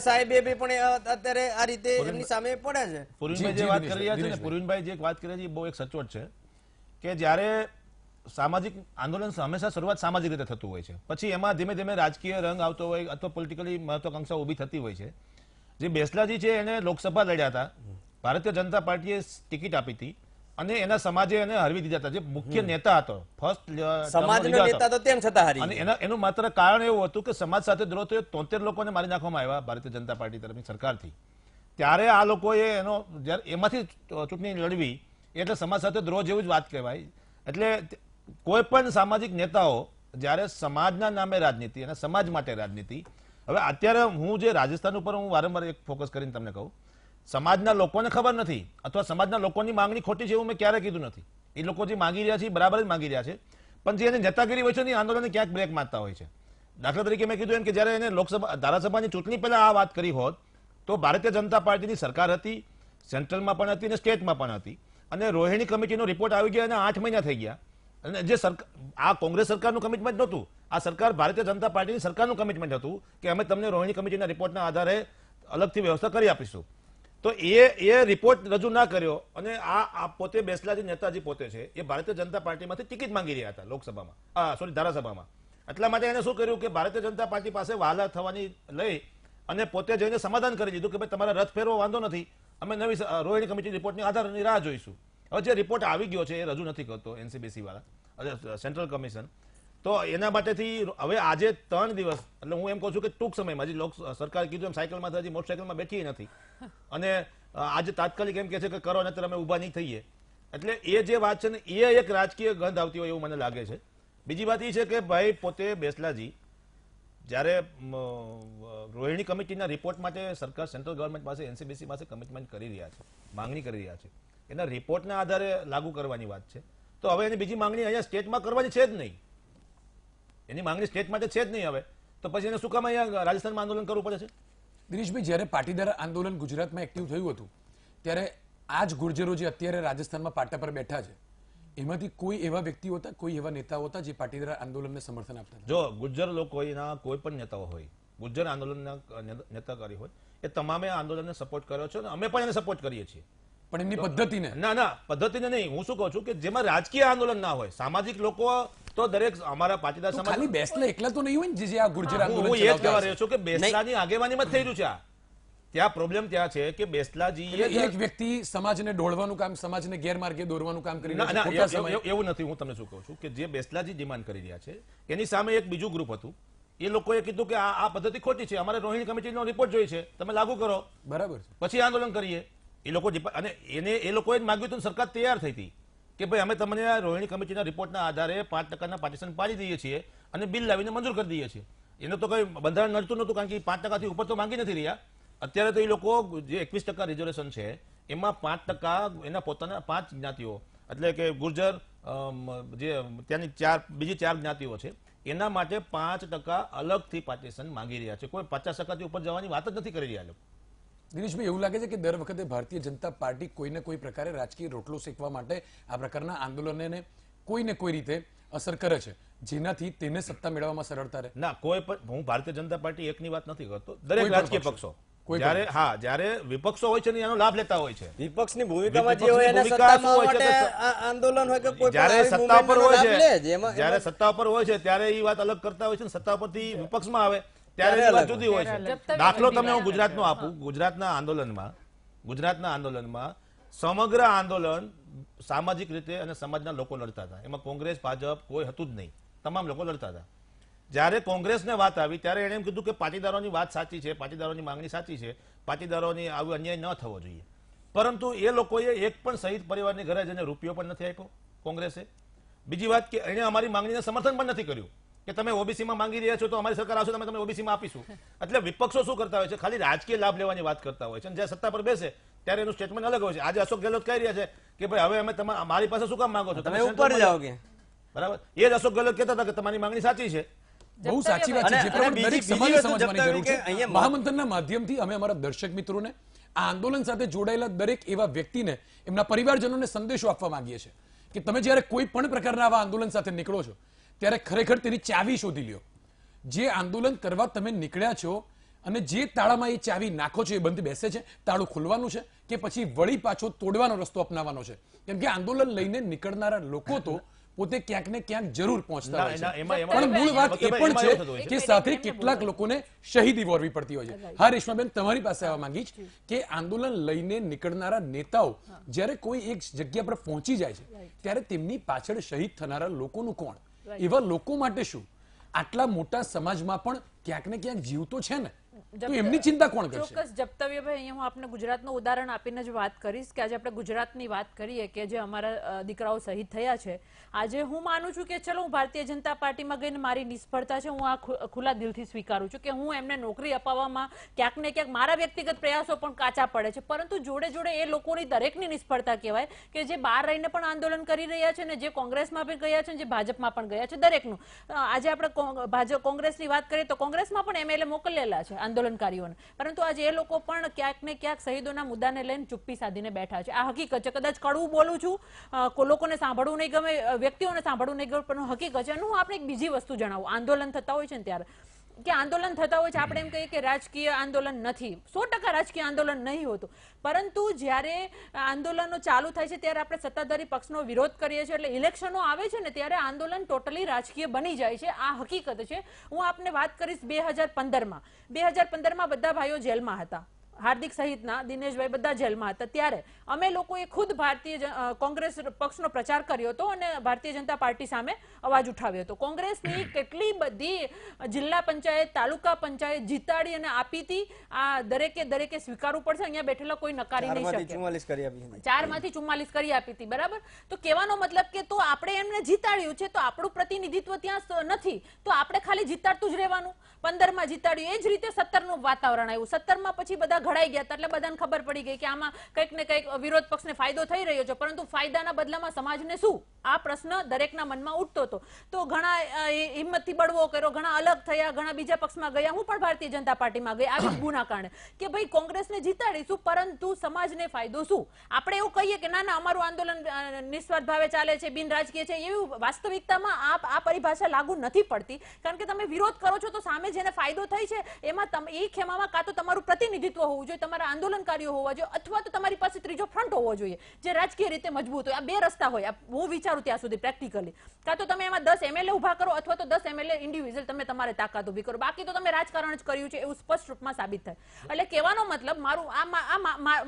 સાહેબે પણ અત્યારે આ રીતે એમની સામે પડે છે. પુરીનભાઈ જે વાત કરી રહ્યા છે ને, પુરીનભાઈ જે વાત કરી છે બહુ એક સચોટ છે કે જ્યારે સામાજિક આંદોલન હંમેશા શરૂઆત સામાજિક રીતે થતું હોય છે, પછી એમાં ધીમે ધીમે રાજકીય રંગ આવતો હોય અથવા પોલિટિકલી મહત્વાકાંક્ષા ઊભી થતી હોય છે. જે બેસલાજી છે એને લોકસભા લડ્યા હતા, ભારતીય જનતા પાર્ટીએ ટિકિટ આપી હતી અને એના સમાજે એને હરવી દીધા હતા. જે મુખ્ય નેતા હતો, ફર્સ્ટ સમાજનો નેતા તો તેમ છતાં હારી અને એનું માત્ર કારણ એવું હતું કે સમાજ સાથે દ્રોહ થયો. 73 લોકોને મારી નાખવામાં આવ્યા ભારતીય જનતા પાર્ટી તરફની સરકારથી. ત્યારે આ લોકોએ એમાંથી ચૂંટણી લડવી એટલે સમાજ સાથે દ્રોહ જેવું જ વાત કહેવાય. એટલે કોઈ પણ સામાજિક નેતાઓ જ્યારે સમાજના નામે રાજનીતિ અને સમાજ માટે રાજનીતિ, હવે અત્યારે હું જે રાજસ્થાન ઉપર હું વારંવાર એક ફોકસ કરીને તમને કહું, સમાજના લોકોને ખબર નથી અથવા સમાજના લોકોની માંગણી ખોટી છે એવું મેં ક્યારે કીધું નથી. એ લોકો જે માંગી રહ્યા છે બરાબર જ માંગી રહ્યા છે, પણ જે એને નેતાગીરી હોય છે ને આંદોલનને ક્યાંક બ્રેક મારતા હોય છે. દાખલા તરીકે મેં કીધું એમ કે જ્યારે એને ધારાસભાની ચૂંટણી પહેલા આ વાત કરી હોત તો ભારતીય જનતા પાર્ટીની સરકાર હતી, સેન્ટ્રલમાં પણ હતી અને સ્ટેટમાં પણ હતી, અને રોહિણી કમિટીનો રિપોર્ટ આવી ગયા અને 8 મહિના થઈ ગયા. અને જે આ કોંગ્રેસ સરકારનું કમિટમેન્ટ નહોતું, આ સરકાર ભારતીય જનતા પાર્ટીની સરકારનું કમિટમેન્ટ હતું કે અમે તમને રોહિણી કમિટીના રિપોર્ટના આધારે અલગથી વ્યવસ્થા કરી આપીશું. તો એ રિપોર્ટ રજૂ ના કર્યો અને આ પોતે બેસલાજી નેતાજી પોતે છે એ ભારતીય જનતા પાર્ટીમાંથી ટિકિટ માંગી રહ્યા હતા લોકસભામાં, ધારાસભામાં. એટલા માટે એને શું કર્યું કે ભારતીય જનતા પાર્ટી પાસે વહાલા થવાની લઈ અને પોતે જઈને સમાધાન કરી દીધું કે ભાઈ તમારા રથ ફેરવો વાંધો નથી, અમે નવી રોહિણી કમિટી રિપોર્ટની આધારની રાહ જોઈશું. હવે જે રિપોર્ટ આવી ગયો છે એ રજૂ નથી કરતો એનસીબીસી વાળા, સેન્ટ્રલ કમિશન. તો એના માટેથી હવે આજે 3 દિવસ, એટલે હું એમ કહું છું કે ટૂંક સમયમાં હજી સરકારે કીધું એમ સાયકલમાં હજી મોટરસાયકલમાં બેઠી નથી અને આજે તાત્કાલિક એમ કે છે કે કરો નહીતર અમે ઊભા નહીં થઈએ. એટલે એ જે વાત છે ને એ એક રાજકીય ગંધ આવતી હોય એવું મને લાગે છે. બીજી વાત એ છે કે ભાઈ પોતે બેસલાજી જ્યારે રોહિણી કમિટીના રિપોર્ટ માટે સરકાર સેન્ટ્રલ ગવર્મેન્ટ પાસે એનસીબીસી પાસે કમિટમેન્ટ કરી રહ્યા છે, માંગણી કરી રહ્યા છે, એના રિપોર્ટના આધારે લાગુ કરવાની વાત છે. તો હવે એની બીજી માંગણી અહીંયા સ્ટેટમાં કરવાની છે જ નહીં, એની માંગણી સ્ટેટ માટે છે જ નહીં. હવે તો પછી એને શું કામ અહીંયા રાજસ્થાનમાં આંદોલન કરવું પડે છે? દિનેશભાઈ, જ્યારે પાટીદાર આંદોલન ગુજરાતમાં એક્ટિવ થયું હતું ત્યારે આ જ ગુર્જરો જે અત્યારે રાજસ્થાનમાં પાટા પર બેઠા છે એમાંથી કોઈ એવા વ્યક્તિઓ હતા, કોઈ એવા નેતાઓ હતા જે પાટીદાર આંદોલનને સમર્થન આપતા હતા? જો ગુર્જર લોકોના કોઈ પણ નેતાઓ હોય, ગુર્જર આંદોલનના નેતાકારી હોય, એ તમામે આંદોલનને સપોર્ટ કર્યો છે અને અમે પણ એને સપોર્ટ કરીએ છીએ. પણ એમની પદ્ધતિને ના પદ્ધતિને નહીં. હું શું કહું છું કે જેમાં રાજકીય આંદોલન ના હોય, સામાજિક લોકો તો દરેક અમારા પાટીદાર સમાજ ખાલી બેસલા એકલા તો નહીં હોય ને જે આ ગુર્જર આંદોલન હું એ જ કહેવા રહ્યો છું કે બેસલાની આગેવાનીમાં થઈ રહ્યું છે. ત્યાં પ્રોબ્લેમ ત્યાં છે કે બેસલાજી એક વ્યક્તિ સમાજને ડોળવાનું કામ, સમાજને ગેરમાર્ગે દોરવાનું કામ કરી ના, રહ્યો છે ખોટા સમયે. એવું નથી. હું તમને શું કહું છું કે જે બેસલાજી ડિમાન્ડ કરી રહ્યા છે એની સામે એક બીજું ગ્રુપ હતું, એ લોકોએ કીધું કે આ પદ્ધતિ ખોટી છે, અમારે રોહિણી કમિટીનો રિપોર્ટ જોઈએ છે, તમે લાગુ કરો, બરાબર છે, પછી આંદોલન કરીએ. એ લોકો અને એ લોકોએ જ માંગ્યું હતું, સરકાર તૈયાર થઈ હતી કે ભાઈ અમે તમને આ રોહિણી કમિટીના રિપોર્ટના આધારે 5% પાર્ટીશન પાડી દઈએ છીએ અને બિલ લાવીને મંજૂર કરી દઈએ છીએ. એને તો કઈ બંધારણ નડતું નહોતું, કારણ કે 5%થી ઉપર તો માંગી નથી રહ્યા. અત્યારે તો એ લોકો જે 21% રિઝર્વેશન છે એમાં 5% એના પોતાના 5 જ્ઞાતિઓ, એટલે કે ગુર્જર, જે ત્યાંની બીજી 4 જ્ઞાતિઓ છે એના માટે 5% અલગથી પાર્ટીશન માંગી રહ્યા છે. કોઈ 50%થી ઉપર જવાની વાત જ નથી કરી રહ્યા લોકો. દિનેશભાઈ, એવું લાગે છે કે દર વખતે ભારતીય જનતા પાર્ટી કોઈને કોઈ પ્રકારે રાજકીય રોટલો શેકવા માટે આ પ્રકારના આંદોલનને કોઈને કોઈ રીતે અસર કરે છે જેનાથી તેને સત્તા મેળવવામાં સરળતા રહે? ના, કોઈ પણ, હું ભારતીય જનતા પાર્ટી એકની વાત નથી કરતો, દરેક રાજકીય પક્ષો જ્યારે વિપક્ષો હોય છે ને એનો લાભ લેતા હોય છે. વિપક્ષની ભૂમિકામાં જે હોય એને સત્તામાં આવવા માટે આંદોલન હોય કે કોઈ પણ જ્યારે આવી સત્તા ઉપર હોય movement નો લાભ લે, છે, જેમાં- જ્યારે સત્તા ઉપર હોય છે ત્યારે એ વાત અલગ કરતા હોય છે, સત્તા ઉપરથી વિપક્ષમાં આવે ત્યારે એ વાત જુદી હોય છે. દાખલો તમને હું ગુજરાતનો આપું. ગુજરાતના આંદોલનમાં સમગ્ર આંદોલન સામાજિક રીતે અને સમાજના લોકો લડતા હતા. એમાં કોંગ્રેસ, ભાજપ કોઈ હતું જ નહીં, તમામ લોકો લડતા હતા. જ્યારે કોંગ્રેસને વાત આવી ત્યારે એણે એમ કીધું કે પાટીદારોની વાત સાચી છે, પાટીદારોની માંગણી સાચી છે, પાટીદારોની આવું અન્યાય ન થવો જોઈએ. પરંતુ એ લોકોએ એક પણ શહીદ પરિવારની ઘરે જઈને રૂપિયો પણ નથી આપ્યો કોંગ્રેસે. બીજી વાત કે એણે અમારી માંગણીને સમર્થન પણ નથી કર્યું કે તમે ઓબીસીમાં માંગી રહ્યા છો તો અમારી સરકાર આવશે તમે ઓબીસીમાં આપીશું. એટલે વિપક્ષો શું કરતા હોય છે, ખાલી રાજકીય લાભ લેવાની વાત કરતા હોય છે અને જ્યારે સત્તા પર બેસે ત્યારે એનું સ્ટેટમેન્ટ અલગ હોય છે. આજે અશોક ગેહલોત કહી રહ્યા છે કે ભાઈ હવે અમે મારી પાસે શું કામ માંગો છો, તમે ઉપર જાઓ કે બરાબર. એ જ અશોક ગેહલોત કહેતા હતા કે તમારી માંગણી સાચી છે. બહુ સાચી વાત છે. અને- જે પ્રમાણે અને દરેક બીજી સમાજે વસ્તુ સમજવાની જપ્ત જરૂર કે છે. અહીંયા મહામંથનના માધ્યમથી અમે અમારા દર્શક મિત્રોને આ આંદોલન સાથે જોડાયેલા દરેક એવા વ્યક્તિને એમના પરિવારજનોને સંદેશો આપવા માંગીએ છીએ કે તમે જ્યારે કોઈ પણ પ્રકારના આવા આંદોલન સાથે નીકળો છો ત્યારે ખરેખર તેની ચાવી શોધી લ્યો. જે આંદોલન કરવા તમે નીકળ્યા છો અને જે તાળામાં એ ચાવી નાખો છો એ બંધ બેસે છે, તાળું ખોલવાનું છે કે પછી વળી પાછો તોડવાનો રસ્તો અપનાવવાનો છે? કેમ કે આંદોલન લઈને નીકળનારા લોકો તો પોતે ક્યાંક ને ક્યાંક જરૂર પહોંચતા હોય છે. એમાં પણ મૂળ વાત એ એમાં પણ એવું થતું હોય છે છે. કે સાથે કેટલાક લોકોને શહીદી વોરવી પડતી હોય છે. હા રેશમાબેન, તમારી પાસે આવવા માંગીશ કે આંદોલન લઈને નીકળનારા નેતાઓ જ્યારે કોઈ એક જગ્યા પર પહોંચી જાય છે ત્યારે તેમની પાછળ શહીદ થનારા લોકોનું કોણ, એવા લોકો માટે શું? આટલા મોટા સમાજમાં પણ ક્યાંક ને ક્યાંક જીવ તો છે ને, તો એમની ચિંતા કોણ કરશે? ચોક્કસ જપ્તવ્યભાઈ, અહીંયા હું આપને ગુજરાતનું ઉદાહરણ આપીને જ વાત કરીશ કે આજે આપણે ગુજરાતની વાત કરીએ કે જે અમારા દીકરાઓ શહીદ થયા છે. આજે હું માનું છું કે ચલો હું ભારતીય જનતા પાર્ટીમાં ગઈને મારી નિષ્ફળતા છે, હું આ ખુલ્લા દિલથી સ્વીકારું છું કે હું એમને નોકરી અપાવવામાં ક્યાંક ને ક્યાંક મારા વ્યક્તિગત પ્રયાસો પણ કાચા પડે છે, પરંતુ જોડે જોડે એ લોકોની દરેકની નિષ્ફળતા કહેવાય કે જે બહાર રહીને પણ આંદોલન કરી રહ્યા છે ને જે કોંગ્રેસમાં પણ ગયા છે ને જે ભાજપમાં પણ ગયા છે, દરેકનું. આજે આપણે કોંગ્રેસની વાત કરીએ તો કોંગ્રેસમાં પણ MLA મોકલેલા છે આંદોલનકારીઓને, પરંતુ આજે એ લોકો પણ ક્યાંક ને ક્યાંક શહીદોના મુદ્દાને લઈને ચુપ્પી સાધીને બેઠા છે. આ હકીકત છે. કદાચ કડવું બોલું છું, લોકોને સાંભળવું નહીં ગમે, વ્યક્તિઓને સાંભળવું નહીં ગમે, પણ હકીકત છે. અને હું આપણે એક બીજી વસ્તુ જણાવું, આંદોલન થતા હોય છે ને ત્યારે કે આંદોલન થતા હોય છે આપણે એમ કહીએ કે રાજકીય આંદોલન નથી, 100% રાજકીય આંદોલન નહીં હોતું, પરંતુ જ્યારે આંદોલનો ચાલુ થાય છે ત્યારે આપણે સત્તાધારી પક્ષનો વિરોધ કરીએ છીએ, એટલે ઇલેક્શનો આવે છે ને ત્યારે આંદોલન ટોટલી રાજકીય બની જાય છે. આ હકીકત છે. હું આપને વાત કરીશ 2015માં બધા ભાઈઓ જેલમાં હતા, હાર્દિક સહિતના દિનેશભાઈ બધા જેલમાં હતા. ત્યારે અમે લોકોએ ખુદ કોંગ્રેસ પક્ષનો પ્રચાર કર્યો હતો અને ભારતીય જનતા પાર્ટી સામે અવાજ ઉઠાવ્યો હતો. કોંગ્રેસની કેટલી બધી જિલ્લા પંચાયત, તાલુકા પંચાયત જીતાડી અને આપી હતી. આ દરેકે સ્વીકારવું પડશે, અહીંયા બેઠેલા કોઈ નકારી નહીં શકે. 4માંથી 44 કરી આપી હતી, બરાબર. તો કહેવાનો મતલબ કે તો આપણે એમને જીતાડ્યું છે, તો આપણું પ્રતિનિધિત્વ ત્યાં નથી, તો આપણે ખાલી જીતાડતું જ રહેવાનું. 15માં જીતાડ્યું, એ જ રીતે 17નું વાતાવરણ આવ્યું. 17માં પછી બધા ઘડાઈ ગયા હતા, એટલે બધાને ખબર પડી ગઈ કે આમાં કંઈક ને કંઈક વિરોધ પક્ષને ફાયદો થઈ રહ્યો છે, પરંતુ ફાયદાના બદલામાં સમાજને શું, આ પ્રશ્ન દરેકના મનમાં ઉઠતો હતો. તો ઘણા હિંમતથી બળવો કર્યો, ઘણા અલગ થયા, ઘણા બીજા પક્ષમાં ગયા. હું પણ ભારતીય જનતા પાર્ટીમાં ગઈ આવી ગુના કારણે કે ભાઈ કોંગ્રેસને જીતાડીશું, પરંતુ સમાજને ફાયદો શું? આપણે એવું કહીએ કે ના ના અમારું આંદોલન નિસ્વાર્થ ભાવે ચાલે છે, બિન રાજકીય છે, એવું વાસ્તવિકતામાં આ પરિભાષા લાગુ નથી પડતી. કારણ કે તમે વિરોધ કરો છો તો સામે જેને ફાયદો થાય છે એમાં એ ખેમામાં કાં તો તમારું પ્રતિનિધિત્વ હોવું જોઈએ, તમારા આંદોલનકારીઓ હોવા જોઈએ, અથવા તો તમારી પાસે ત્રીજો ફ્રન્ટ હોવો જોઈએ જે રાજકીય રીતે મજબૂત હોય. આ બે રસ્તા હોય, હું વિચારું ત્યાં સુધી પ્રેક્ટિકલી. કાં તો તમે એમાં 10 MLA ઉભા કરો, અથવા તો 10 MLA ઇન્ડિવિજ્યુઅલ તમે તમારે તાકાત ઉભી કરો, બાકી તો તમે રાજકારણ જ કર્યું છે એવું સ્પષ્ટ રૂપમાં સાબિત થાય. એટલે કહેવાનો મતલબ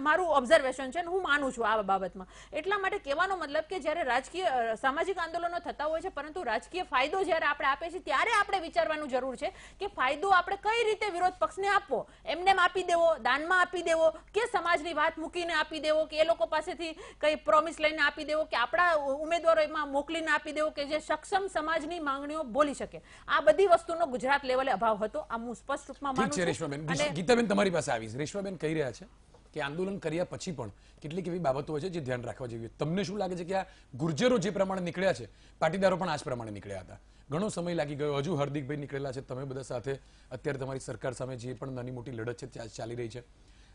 મારું ઓબ્ઝર્વેશન છે, હું માનું છું આ બાબતમાં. એટલા માટે કહેવાનો મતલબ કે જ્યારે રાજકીય સામાજિક આંદોલનો થતા હોય છે, પરંતુ રાજકીય ફાયદો જ્યારે આપણે આપે છે ત્યારે આપણે વિચારવાનું જરૂર છે કે ફાયદો આપણે કઈ રીતે વિરોધ પક્ષને આપવો. એમને આપી દેવો, દાનમાં આપી દેવો, કે સમાજની વાત મૂકીને આપી દેવો, કે એ લોકો પાસેથી કઈ પ્રોમિસ લઈને આપી દેવો, કે આપણા ઉમેદવારો એમાં મોકલીને આપી દેવો કે જે સક્ષમ સમાજની માંગણીઓ બોલી શકે. આ બધી વસ્તુનો ગુજરાત લેવલે અભાવ હતો. આ હું સ્પષ્ટ રૂપમાં માનું છું. રેશમાબેન, ગીતાબેન તમારી પાસે આવીશ. રેશમાબેન કહી રહ્યા છે કે આંદોલન કર્યા પછી પણ કેટલીક એવી બાબતો હોય છે જે ધ્યાન રાખવા જેવી. તમને શું લાગે છે કે આ ગુર્જરો જે પ્રમાણે નીકળ્યા છે, પાટીદારો પણ આ જ પ્રમાણે નીકળ્યા હતા? ઘણો સમય લાગી ગયો, હજુ હાર્દિકભાઈ નીકળેલા છે, તમે બધા સાથે અત્યારે તમારી સરકાર સામે જે પણ નાની મોટી લડત છે ત્યાં ચાલી રહી છે.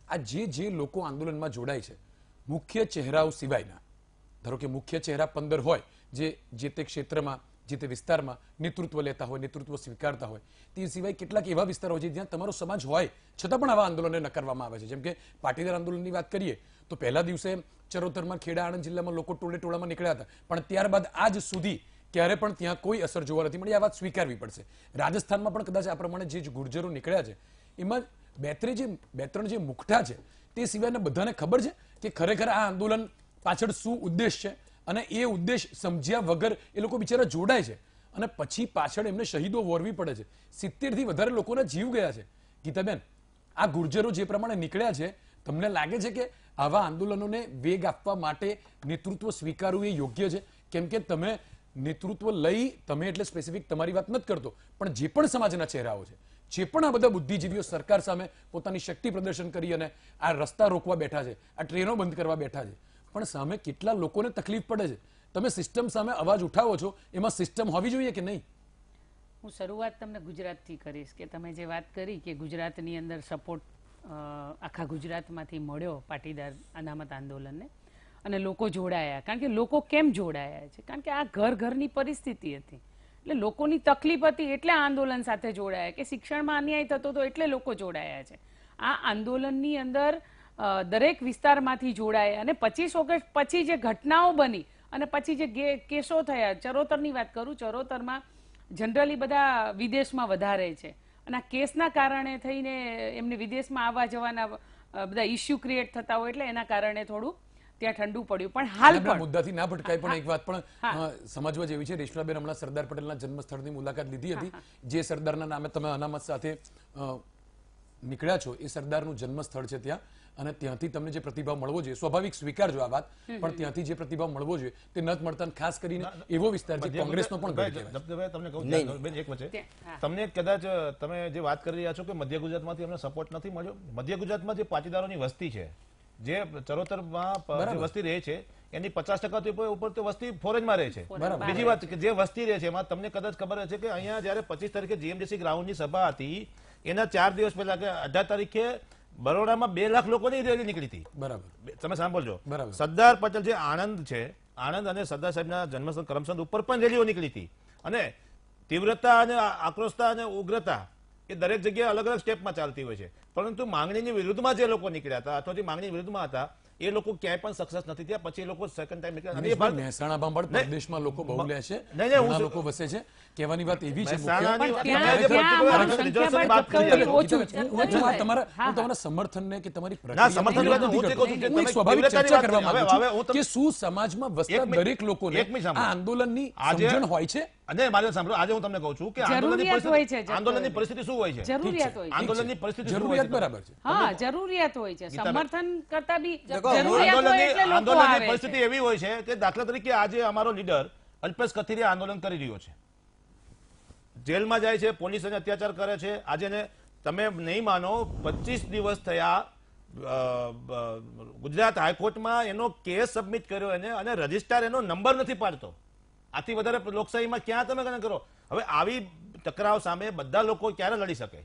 આ જે લોકો આંદોલનમાં જોડાય છે, મુખ્ય ચહેરાઓ સિવાયના, ધારો કે મુખ્ય ચહેરા 15 હોય જે તે ક્ષેત્રમાં, જે તે વિસ્તારમાં નેતૃત્વ લેતા હોય, નેતૃત્વ સ્વીકારતા હોય, તે સિવાય કેટલાક એવા વિસ્તારો છે જ્યાં તમારો સમાજ હોય છતાં પણ આવા આંદોલનને નકારવામાં આવે છે. જેમ કે પાટીદાર આંદોલનની વાત કરીએ તો પહેલા દિવસે ચરોતરમાં, ખેડા, આણંદ જિલ્લામાં લોકો ટોળામાં નીકળ્યા હતા, પણ ત્યારબાદ આજ સુધી ક્યારે પણ ત્યાં કોઈ અસર જોવા નથી મળી. આ વાત સ્વીકારવી પડશે. રાજસ્થાનમાં પણ કદાચ આ પ્રમાણે જે ગુર્જરો નીકળ્યા છે એમાં બે ત્રણ જે મુખઠા છે તે સિવાયના બધાને ખબર છે કે ખરેખર આ આંદોલન પાછળ શું ઉદ્દેશ છે, અને એ ઉદ્દેશ સમજ્યા વગર એ લોકો બિચારા જોડાય છે અને પછી પાછળ એમને શહીદો વોરવી પડે છે. 70 થી વધારે લોકોના જીવ ગયા છે. ગીતાબેન, આ ગુર્જરો જે પ્રમાણે નીકળ્યા છે, તમને લાગે છે કે આવા આંદોલનોને વેગ આપવા માટે નેતૃત્વ સ્વીકારવું એ યોગ્ય છે? કેમ કે તમે નેતૃત્વ લઈ, તમે એટલે સ્પેસિફિક તમારી વાત નથી કરતો, પણ જે પણ સમાજના ચહેરાઓ છે, જે પણ આ બધા બુદ્ધિજીવીઓ સરકાર સામે પોતાની શક્તિ પ્રદર્શન કરી અને આ રસ્તા રોકવા બેઠા છે, આ ટ્રેનો બંધ કરવા બેઠા છે, પણ સામે કેટલા લોકોને તકલીફ પડે છે. તમે સિસ્ટમ સામે અવાજ ઉઠાવો છો, એમાં સિસ્ટમ હોવી જોઈએ કે નહીં? હું શરૂઆત તમને ગુજરાતથી કરીશ કે તમે જે વાત કરી કે ગુજરાતની અંદર સપોર્ટ આખા ગુજરાતમાંથી મળ્યો પાટીદાર અનામત આંદોલનને અને લોકો જોડાયા. કારણ કે લોકો કેમ જોડાયા છે? કારણ કે આ ઘરની પરિસ્થિતિ હતી, એટલે લોકોની તકલીફ હતી, એટલે આંદોલન સાથે જોડાયા. કે શિક્ષણમાં અન્યાય થતો હતો એટલે લોકો જોડાયા છે. આ આંદોલનની અંદર દરેક વિસ્તારમાંથી જોડાયા અને 25 ઓગસ્ટ પછી જે ઘટનાઓ બની અને પછી જે કેસો થયા, ચરોતરની વાત કરું, ચરોતરમાં જનરલી બધા વિદેશમાં વધારે છે અને આ કેસના કારણે થઈને એમને વિદેશમાં આવવા જવાના બધા ઇસ્યુ ક્રિએટ થતા હોય એટલે એના કારણે થોડું ત્યાં ઠંડુ પડ્યું. પણ હાલ આપણા પણ મુદ્દાથી ના ભટકાય પણ એક વાત પણ સમજવા જેવી છે. રેશમાબેન હમણાં સરદાર પટેલના જન્મસ્થળની મુલાકાત લીધી હતી. જે સરદારના નામે તમે અનામત સાથે નીકળ્યા છો એ સરદારનું જન્મસ્થળ છે ત્યાં, અને ત્યાંથી તમને જે પ્રતિભાવ મળવો જોઈએ, સ્વાભાવિક સ્વીકારજો આ વાત, પણ ત્યાંથી જે પ્રતિભાવ મળવો જોઈએ તે નથી મળતા. ખાસ કરીને એવો વિસ્તાર છે કોંગ્રેસનો પણ ગઢ કહેવાય. જપ્તભાઈ, તમને કહું બેન એક વચ્ચે, તમને કદાચ તમે જે વાત કરી રહ્યા છો કે મધ્ય ગુજરાતમાંથી અમને સપોર્ટ નથી મળ્યો, મધ્ય ગુજરાતમાં જે પાટીદારોની વસ્તી છે, જે ચરોતરમાં જે વસ્તી રહે છે એની 50% ઉપર તો વસ્તી ફોરેનમાં રહે છે. બીજી વાત કે જે વસ્તી રહે છે એમાં તમને કદાચ ખબર છે કે અહીંયા જયારે 25 તારીખે જીએમડીસી ગ્રાઉન્ડની સભા હતી એના 4 દિવસ પહેલા કે 18 તારીખે બરોડામાં 2 લાખ લોકોની રેલી નીકળી હતી. બરાબર, તમે સાંભળજો. બરાબર. સરદાર પટેલ જે આણંદ છે, આણંદ અને સરદાર સાહેબના જન્મસ્થળ કરમસદ ઉપર પણ રેલીઓ નીકળી હતી, અને તીવ્રતા અને આક્રોશતા અને ઉગ્રતા એ દરેક જગ્યાએ અલગ અલગ સ્ટેપમાં ચાલતી હોય છે. પરંતુ માંગણીની વિરુદ્ધમાં જે લોકો નીકળ્યા હતા અથવા જે માંગણી વિરુદ્ધમાં હતા એ લોકો ક્યાંય પણ સક્સેસ નથી થયા. પછી એ લોકો સેકન્ડ ટાઈમ નીકળ્યા. મહેસાણામાં પણ પ્રદેશમાં લોકો બહુ લે છે, નહીં, ઘણા લોકો વસે છે. કહેવાની વાત એવી છે તમારા સમર્થનને કે તમારી સ્વાભાવિક ચર્ચા કરવા માંગુ છું કે શું સમાજમાં વસતા દરેક લોકોને આ આંદોલનની સમજણ હોય છે. અને મારે સાંભળો, આજે હું તમને કહું છું કે આંદોલનની પરિસ્થિતિ શું હોય છે, જરૂરિયાત હોય છે. આંદોલનની પરિસ્થિતિ જરૂરિયાત બરાબર છે. હા, જરૂરિયાત હોય છે. સમર્થન કરતા બી આંદોલનની પરિસ્થિતિ એવી હોય છે કે દાખલા તરીકે આજે અમારો લીડર અલ્પેશ કથિરિયા આંદોલન કરી રહ્યો છે, જેલમાં જાય છે, પોલીસ એને અત્યાચાર કરે છે. આજે તમે નહીં માનો 25 દિવસ થયા ગુજરાત હાઈકોર્ટમાં એનો કેસ સબમિટ કર્યો એને, અને રજિસ્ટ્રાર એનો નંબર નથી પાડતો. આથી વધારે લોકશાહીમાં ક્યાં તમે ગણન કરો? હવે આવી ટકરાવ સામે બધા લોકો ક્યારે લડી શકે?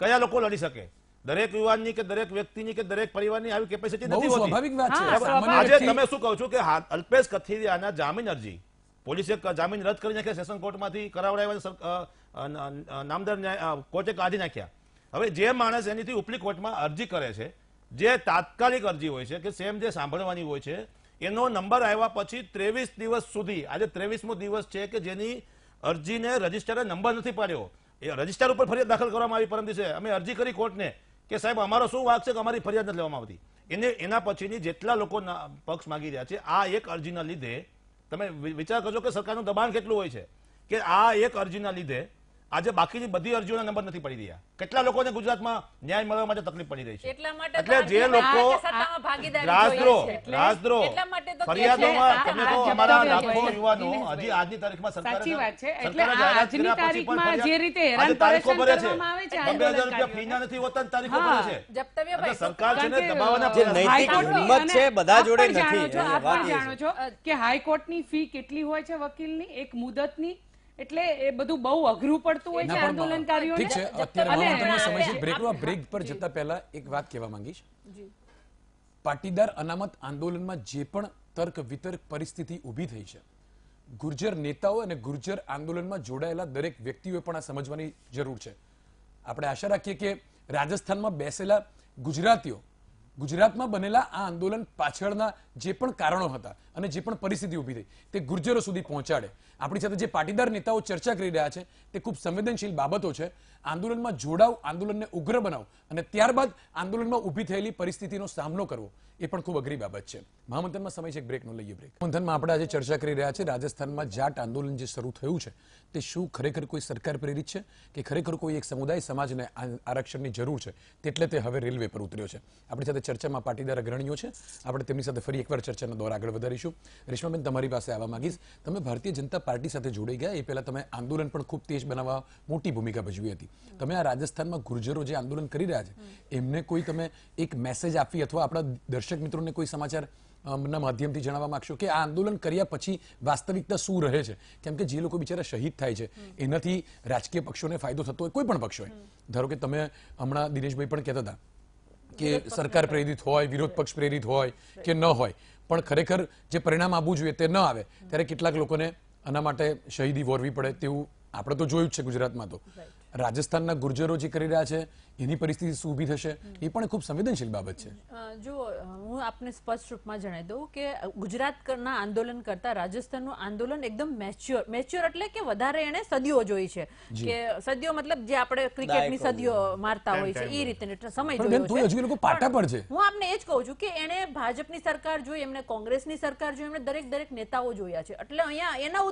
કયા લોકો લડી શકે? દરેક યુવાનની કે દરેક વ્યક્તિની કે દરેક પરિવારની આવી કેપેસિટી નથી હોતી. સ્વાભાવિક વાત છે. આજે તમે શું કહો છો કે અલ્પેશ કથિરિયાના જામીન અરજી પોલીસે જામીન રદ કરી નાખ્યા, સેશન કોર્ટમાંથી કરાવડાવ્યા, નામદાર કોર્ટે કાઢી નાખ્યા. હવે જે માણસ એનીથી ઉપલી કોર્ટમાં અરજી કરે છે, જે તાત્કાલિક અરજી હોય છે કે સેમ જે સાંભળવાની હોય છે, એનો નંબર આવ્યા પછી 23 દિવસ સુધી, આજે 23મો દિવસ છે કે જેની અરજીને રજિસ્ટરે નંબર નથી પાડ્યો. એ રજિસ્ટર ઉપર ફરિયાદ દાખલ કરવામાં આવી. પરમ દિવસે અમે અરજી કરી કોર્ટને કે સાહેબ અમારો શું વાંક છે કે અમારી ફરિયાદ નથી લેવામાં આવતી. એના પછીની જેટલા લોકો પક્ષ માંગી રહ્યા છે, આ એક અરજીના લીધે તમે વિચાર કરજો કે સરકારનું દબાણ કેટલું હોય છે કે આ એક અરજીના લીધે આજે બાકીની બધી અરજીઓના નંબર નથી પડી રહ્યા. કેટલા લોકોને ગુજરાતમાં ન્યાય મળવા માટે તકલીફ પડી રહી છે. એટલે જે લોકો રાજદ્રોહ ફરિયાદોમાં, તમને કહો અમારા લાખો યુવાનો હજી આજની તારીખમાં તારીખો ભરે છે, 2,000 રૂપિયા ફીના નથી હોતા, તારીખો ભરે છે. સરકાર છે ને દબાવવાના નૈતિક હિંમત છે બધા જોડે નથી. જાણો છો કે હાઈકોર્ટની ફી કેટલી હોય છે વકીલની એક મુદતની? એટલે એ બધું બહુ અઘરું પડતું હોય છે આંદોલનકારીઓને. ઠીક છે, અત્યારે સમય છે બ્રેકનો. બ્રેક પર જતા પહેલા એક વાત કહેવા માંગીશ. પાટીદાર અનામત આંદોલનમાં જે પણ તર્ક વિતર્ક પરિસ્થિતિ ઊભી થઈ છે, ગુર્જર નેતાઓ અને ગુર્જર આંદોલનમાં જોડાયેલા દરેક વ્યક્તિઓએ પણ આ સમજવાની જરૂર છે. આપણે આશા રાખીએ કે રાજસ્થાનમાં બેસેલા ગુજરાતીઓ ગુજરાતમાં બનેલા આ આંદોલન પાછળના જે પણ કારણો હતા અને જે પણ પરિસ્થિતિ ઊભી થઈ તે ગુર્જરો સુધી પહોંચાડે. આપણી સાથે જે પાટીદાર નેતાઓ ચર્ચા કરી રહ્યા છે તે ખૂબ સંવેદનશીલ બાબતો છે. આંદોલનમાં જોડાવ, આંદોલનને ઉગ્ર બનાવ અને ત્યારબાદ આંદોલનમાં ઊભી થયેલી પરિસ્થિતિનો સામનો કરવો એ પણ ખૂબ અઘરી બાબત છે. મહામંથનમાં સમય છે એક બ્રેકનો, લઈએ બ્રેક. મહામંથનમાં આપણે આજે ચર્ચા કરી રહ્યા છે રાજસ્થાનમાં જાટ આંદોલન જે શરૂ થયું છે તે શું ખરેખર કોઈ સરકાર પ્રેરિત છે કે ખરેખર કોઈ એક સમુદાય સમાજને આરક્ષણની જરૂર છે તેટલે તે હવે રેલવે પર ઉતર્યો છે? આપણી સાથે ચર્ચામાં પાટીદાર અગ્રણીઓ છે. આપણે તેમની સાથે ફરી એકવાર ચર્ચાનો દોર આગળ વધારીશું. રેશમાબેન, તમારી પાસે આવવા માંગીશ. તમે ભારતીય જનતા પાર્ટી સાથે જોડાઈ ગયા એ પહેલા તમે આંદોલન પણ ખૂબ તેજ બનાવવા મોટી ભૂમિકા ભજવી હતી. તમે આ રાજસ્થાનમાં ગુર્જરો જે આંદોલન કરી રહ્યા છે એમને કોઈ તમે એક મેસેજ આપવી અથવા આપણા દર્શક મિત્રોને કોઈ સમાચાર ના માધ્યમથી જણાવવા માંગશો કે આ આંદોલન કર્યા પછી વાસ્તવિકતા શું રહે છે? કેમ કે જે લોકો બિચારા શહીદ થાય છે એનાથી રાજકીય પક્ષોને ફાયદો થતો હોય, કોઈ પણ પક્ષ હોય. ધારો કે તમે હમણાં દિનેશભાઈ પણ કહેતા હતા કે સરકાર પ્રેરિત હોય, વિરોધ પક્ષ પ્રેરિત હોય કે ન હોય, પણ ખરેખર જે પરિણામ આવવું જોઈએ તે ન આવે ત્યારે કેટલાક લોકોને આના માટે શહીદી વોરવી પડે તેવું આપણે તો જોયું જ છે ગુજરાતમાં. તો રાજસ્થાનના ગુર્જરો જે કરી રહ્યા છે એની પરિસ્થિતિ શું ઊભી થશે એ પણ ખૂબ સંવેદનશીલ બાબત છે. જો હું આપને સ્પષ્ટ રૂપમાં જણાવી દઉં કે ગુજરાતના આંદોલન કરતા રાજસ્થાનનું આંદોલન એકદમ મેચ્યોર એટલે કે વધારે એને સદીઓ જોઈ છે કે સદીઓ મતલબ જે આપણે ક્રિકેટની સદીઓ મારતા હોય છે એ રીતે સમય પણ બેન, તોય હજુ એ લોકો પાટા પર છે. હું આપને એ જ કહું છું કે એણે ભાજપની સરકાર જોઈ, એમને કોંગ્રેસની સરકાર જોઈ, એમણે દરેક નેતાઓ જોયા છે. એટલે અહીંયા એના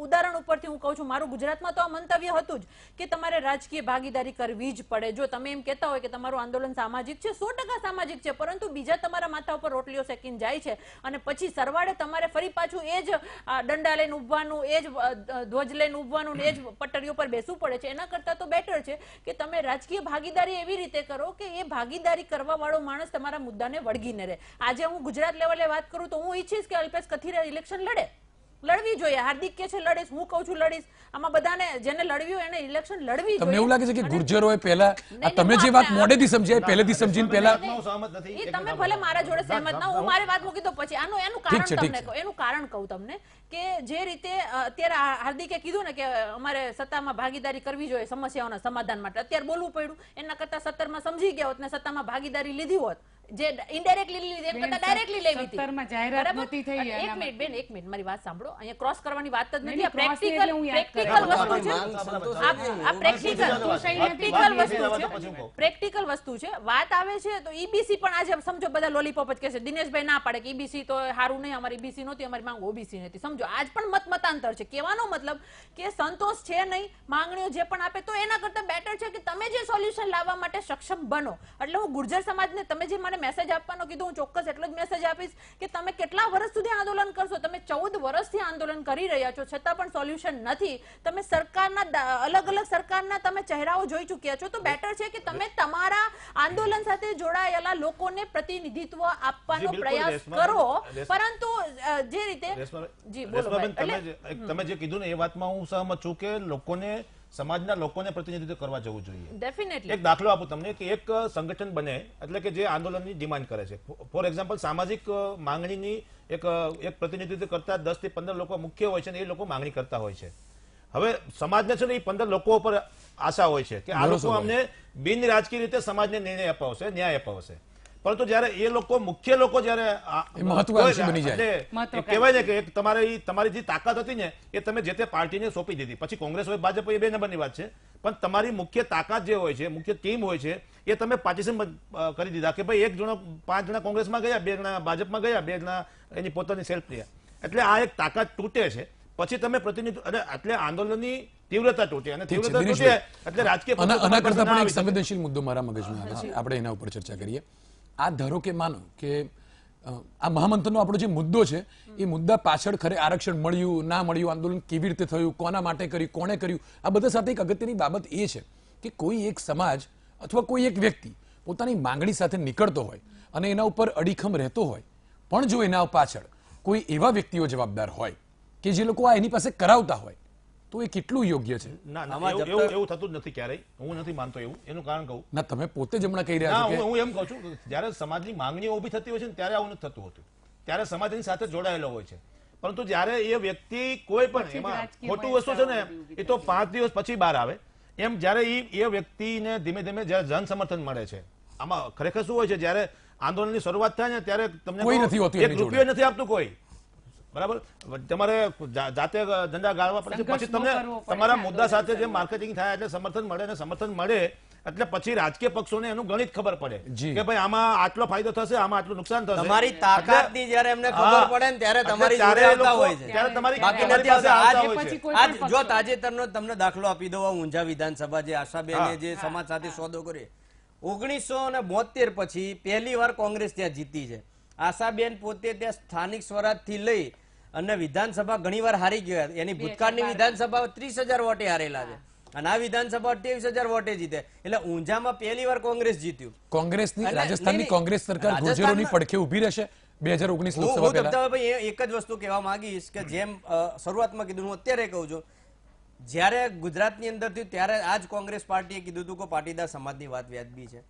ઉદાહરણ ઉપરથી હું કહું છું, મારું ગુજરાતમાં તો આ મંતવ્ય હતું જ કે તમારે રાજકીય ભાગીદારી કરવી જ પડે. જો તમે એમ કહેતા હોય કે તમારું આંદોલન સામાજિક છે, 100% સામાજિક છે, પરંતુ બીજા તમારા માથા ઉપર રોટલીઓ શેકીને જાય છે અને પછી સરવાળે તમારે ફરી પાછું એ જ દંડા લઈને ઉભવાનું, એ જ ધ્વજ લઈને ઉભવાનું, એ જ પટરીઓ પર બેસવું પડે છે. એના કરતા તો બેટર છે કે તમે રાજકીય ભાગીદારી એવી રીતે કરો કે એ ભાગીદારી કરવા વાળો માણસ તમારા મુદ્દાને વળગીને રહે. આજે હું ગુજરાત લેવલે વાત કરું તો હું ઈચ્છીશ કે અલ્પેશ કથિરિયા ઇલેક્શન લડવી જોઈએ. હાર્દિક કે છે લડીશ, હું કહું છું લડીશ. આમાં બધાને જેને લડવી હોય એને ઇલેક્શન લડવી જોઈએ. તમને એવું લાગે છે કે ગુર્જરોએ પહેલા તમે જે વાત મોડેથી સમજ્યા પહેલેથી સમજીને પહેલા એ તમે ભલે મારા જોડે સહેમત ના, હું મારી વાત મૂકી દો પછી એનું કારણ તમને કહું, એનું કારણ કહું તમને કે જે રીતે અત્યારે હાર્દિકે કીધું ને કે અમારે સત્તામાં ભાગીદારી કરવી જોઈએ સમસ્યાઓના સમાધાન માટે, અત્યારે બોલવું પડ્યું. એના કરતા 17માં સમજી ગયા હોત ને સત્તામાં ભાગીદારી લીધી હોત, જે ઇનડાયરેક્ટલી લીધી એમ કરતા ડાયરેક્ટલી લેવી હતી. 17માં જાહેરાત નહોતી થઈ. એક મિનિટ બેન, એક મિનિટ મારી વાત સાંભળો. અહીંયા ક્રોસ કરવાની વાત જ નથી. આ પ્રેક્ટિકલ વસ્તુ છે. વાત આવે છે તો ઈબીસી પણ આજે સમજો બધા લોલીપોપ જ કહેશે. દિનેશભાઈ ના પાડે કે ઈબીસી તો સારું નહીં, અમારી ઈબીસી નહોતી, અમારી માંગ ઓબીસી નથી. સમજો આજ પણ મતાંતર છે. કહેવાનો મતલબ કે સંતોષ છે નહીં, માંગણીઓ જે પણ આપે તો એના કરતા બેટર છે કે તમે જે સોલ્યુશન લાવવા માટે સક્ષમ બનો. એટલે હું ગુર્જર સમાજને તમે જે મને મેસેજ આપવાનો કીધું, હું ચોક્કસ એટલો જ મેસેજ આપીશ કે તમે કેટલા વર્ષ સુધી આંદોલન કરશો? તમે 14 વર્ષથી આંદોલન કરી રહ્યા છો, છતાં પણ સોલ્યુશન નથી. તમે સરકારના અલગ સરકારના તમે ચહેરાઓ જોઈ ચૂક્યા છો, તો બેટર છે કે તમે તમારા આંદોલન સાથે જોડાયેલા લોકોને પ્રતિનિધિત્વ આપવાનો પ્રયાસ કરો. પરંતુ જે રીતે જી બોલો તમે જે કીધું ને એ વાતમાં હું સહમત છું કે લોકોને, સમાજના લોકોને પ્રતિનિધિત્વ કરવા જવું જોઈએ. ડેફિનેટલી એક દાખલો આપું તમને કે એક સંગઠન બને એટલે કે જે આંદોલનની ડિમાન્ડ કરે છે, ફોર એક્ઝામ્પલ સામાજિક માંગણીની એક પ્રતિનિધિત્વ કરતા 10 થી 15 લોકો મુખ્ય હોય છે ને એ લોકો માંગણી કરતા હોય છે. હવે સમાજને છે ને એ 15 લોકો ઉપર આશા હોય છે કે આ લોકો અમને બિન રાજકીય રીતે સમાજને નિર્ણય અપાવશે, ન્યાય અપાવશે. પરંતુ જયારે એ લોકો મુખ્ય લોકો જયારે કહેવાય ને કે તમારી જે તાકાત હતી ને એ તમે જે તે પાર્ટીને સોંપી દીધી. પછી કોંગ્રેસ હોય ભાજપ હોય એ 2 નંબરની વાત છે, પણ તમારી મુખ્ય તાકાત જે હોય છે, મુખ્ય ટીમ હોય છે એ તમે પાર્ટીશન કરી દીધા કે ભાઈ 5 જણા કોંગ્રેસમાં ગયા, 2 જણા ભાજપમાં ગયા, 2 જણા એની પોતાની સેલ્ફ રહ્યા. એટલે આ એક તાકાત તૂટે છે. પછી તમે પ્રતિનિધિત્વ એટલે આંદોલનની તીવ્રતા તૂટે અને તીવ્રતા તૂટે એટલે રાજકીય આના કરતા પણ એક સંવેદનશીલ મુદ્દો મારા મગજમાં આવે છે, આપણે એના ઉપર ચર્ચા કરીએ. આ ધારો કે માનો કે આ મહામંથનનો આપણો જે મુદ્દો છે એ મુદ્દા પાછળ ખરે આરક્ષણ મળ્યું ના મળ્યું, આંદોલન કેવી રીતે થયું, કોના માટે કર્યું, કોણે કર્યું, આ બધા સાથે એક અગત્યની બાબત એ છે કે કોઈ એક સમાજ અથવા કોઈ એક વ્યક્તિ પોતાની માંગણી સાથે નીકળતો હોય અને એના ઉપર અડીખમ રહેતો હોય, પણ જો એના પાછળ કોઈ એવા વ્યક્તિઓ જવાબદાર હોય કે જે લોકો આ એની પાસે કરાવતા હોય તો એ કેટલું યોગ્ય છે? એવું થતું જ નથી ક્યારેય, હું નથી માનતો એવું. એનું કારણ કહું ના, તમે પોતે જ હમણાં કહી રહ્યા છો કે હું એમ કહું છું જયારે સમાજની માંગણીઓ ઊભી થતી હોય છે ને ત્યારે આવું નથી થતું હોતું, ત્યારે સમાજ એની સાથે જોડાયેલો હોય છે. પરંતુ જયારે એ વ્યક્તિ કોઈ પણ એમાં ખોટું વસ્તુ છે ને એ તો 5 દિવસ પછી બહાર આવે. એમ જયારે એ વ્યક્તિને ધીમે ધીમે જયારે જન સમર્થન મળે છે, આમાં ખરેખર શું હોય છે જયારે આંદોલનની શરૂઆત થાય ને ત્યારે તમને કોઈ નથી હોતું, એક રૂપિયો નથી આપતું કોઈ, બરાબર? તમારે જાતે ઝંડા ગાળવા પડે, પછી તમને તમારા મુદ્દા સાથે જે માર્કેટિંગ થાય એટલે સમર્થન મળે, અને સમર્થન મળે એટલે પછી રાજકીય પક્ષોને એનું ગણિત ખબર પડે કે ભાઈ આમાં આટલો ફાયદો થશે, આમાં આટલું નુકસાન થશે. તમારી તાકાતની જ્યારે એમને ખબર પડે ને ત્યારે તમારી જોડે આવતા હોય છે, ત્યારે તમારી બાકી નથી આવતા. આજ જો તાજેતરનો તમને દાખલો આપી દઉં, ઊંઝા વિધાનસભા જે આશાબેને જે સમાજ સાથે સોદો કર્યો, 1972 પછી પહેલી વાર કોંગ્રેસ ત્યાં જીતી છે. આશાબેન પોતે ત્યાં સ્થાનિક સ્વરાજથી લઈ અને વિધાનસભા ઘણીવાર હારી ગયા. એની ભૂતકાળની વિધાનસભા 30,000 વોટે હારેલા છે અને આ વિધાનસભા 28,000 વોટે જીતે. એટલે ઊંઝામાં પહેલી વાર કોંગ્રેસ જીત્યું. કોંગ્રેસની રાજસ્થાનની કોંગ્રેસ સરકાર ગુર્જરોની પડખે ઊભી રહેશે 2019 લોકસભા પહેલા. ભાઈ એક જ વસ્તુ કહેવા માંગીશ કે જેમ શરૂઆતમાં કીધું, હું અત્યારે કહું છું, જ્યારે ગુજરાતની અંદર થયું ત્યારે આજ કોંગ્રેસ પાર્ટીએ કીધું હતું કે પાટીદાર સમાજની વાત વ્યાજબી છે.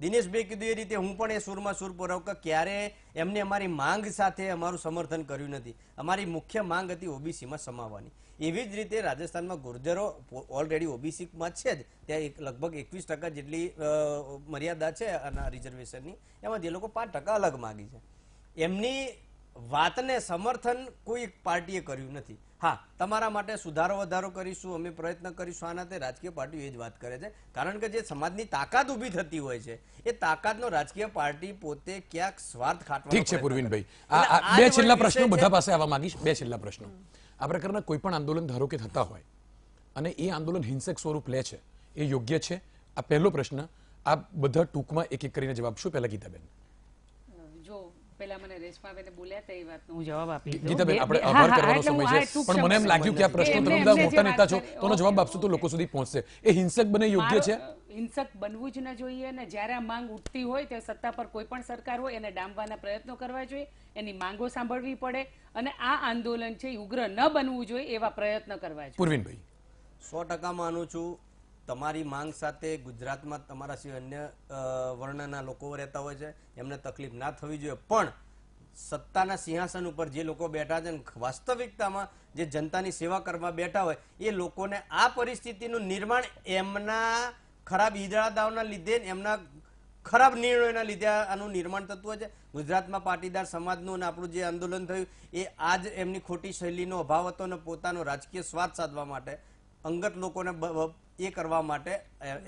દિનેશભાઈ કીધું એ રીતે હું પણ એ સૂરમાં સૂર પુરાવું કે ક્યારે એમને અમારી માંગ સાથે અમારું સમર્થન કર્યું નથી. અમારી મુખ્ય માંગ હતી ઓબીસીમાં સમાવવાની. એવી જ રીતે રાજસ્થાનમાં ગુર્જરો ઓલરેડી ઓબીસીમાં છે જ, ત્યાં લગભગ 21% જેટલી મર્યાદા છે આના રિઝર્વેશનની, એમાં જે લોકો 5% અલગ માગી છે. એમની વાતને સમર્થન કોઈ પાર્ટીએ કર્યું નથી. હા, તમારા માટે સુધારો વધારો કરીશું, અમે પ્રયત્ન કરીશું, આના તે રાજકીય પાર્ટીઓ એ જ વાત કરે છે. કારણ કે જે સમાજની તાકાત ઊભી થતી હોય છે એ તાકાતનો રાજકીય પાર્ટી પોતે ક્યાંક સ્વાર્થ ખાટવાનો ઠીક છે પ્રયત્ન પૂર્વિનભાઈ, કરે. એટલે આ આ બે જ છેલ્લા વિષય પ્રશ્નો છે. બધા પાસે આવવા માંગીશ. બે છેલ્લા પ્રશ્નો. આ પ્રકારના કોઈ પણ આંદોલન ધારો કે થતા હોય અને એ આંદોલન હિંસક સ્વરૂપ લે છે, એ યોગ્ય છે? આ પહેલો પ્રશ્ન. આ બધા ટૂંકમાં એક એક કરીને જવાબ શું? પહેલા ગીતાબેન. જો પેલા મને રેશમાબેને બોલ્યા હતા એ વાતનો હું જવાબ આપી દઉં. ગીતાબેન, આપણે હા, આભાર હા, કરવાનો એટલે હું સમય આ છે, ટૂંક પણ મને એમ સમય લાગ્યું કે આ પ્રશ્નો એમને તમે બધા જે મોટા વાત નેતા છો કરી, તો એનો જવાબ આપશો તો લોકો સુધી પહોંચશે. એ હિંસક બને યોગ્ય છે? હિંસક બનવું જ ન જોઈએ ને જ્યારે આ માંગ ઉઠતી હોય ત્યારે સત્તા પર કોઈ પણ સરકાર હોય એને ડામવાના પ્રયત્નો કરવા જોઈએ, એની માંગો સાંભળવી પડે અને આ આંદોલન છે ઉગ્ર ન બનવું જોઈએ એવા પ્રયત્ન કરવા જોઈએ. પૂર્વિનભાઈ. 100% માનું છું. તમારી માંગ સાથે ગુજરાતમાં તમારા સિવાય અન્ય વર્ણના લોકો રહેતા હોય છે, એમને તકલીફ ના થવી જોઈએ. પણ સત્તાના સિંહાસન ઉપર જે લોકો બેઠા છે, વાસ્તવિકતામાં જે જનતાની સેવા કરવા બેઠા હોય એ લોકોને આ પરિસ્થિતિનું નિર્માણ એમના ખરાબ ઈરાદાઓના લીધે, એમના ખરાબ નિર્ણયોના લીધે આનું નિર્માણ થતું હોય છે. ગુજરાતમાં પાટીદાર સમાજનું અને આપણું જે આંદોલન થયું એ આજ એમની ખોટી શૈલીનો અભાવ હતો અને પોતાનો રાજકીય સ્વાદ સાધવા માટે, અંગત લોકોને એ કરવા માટે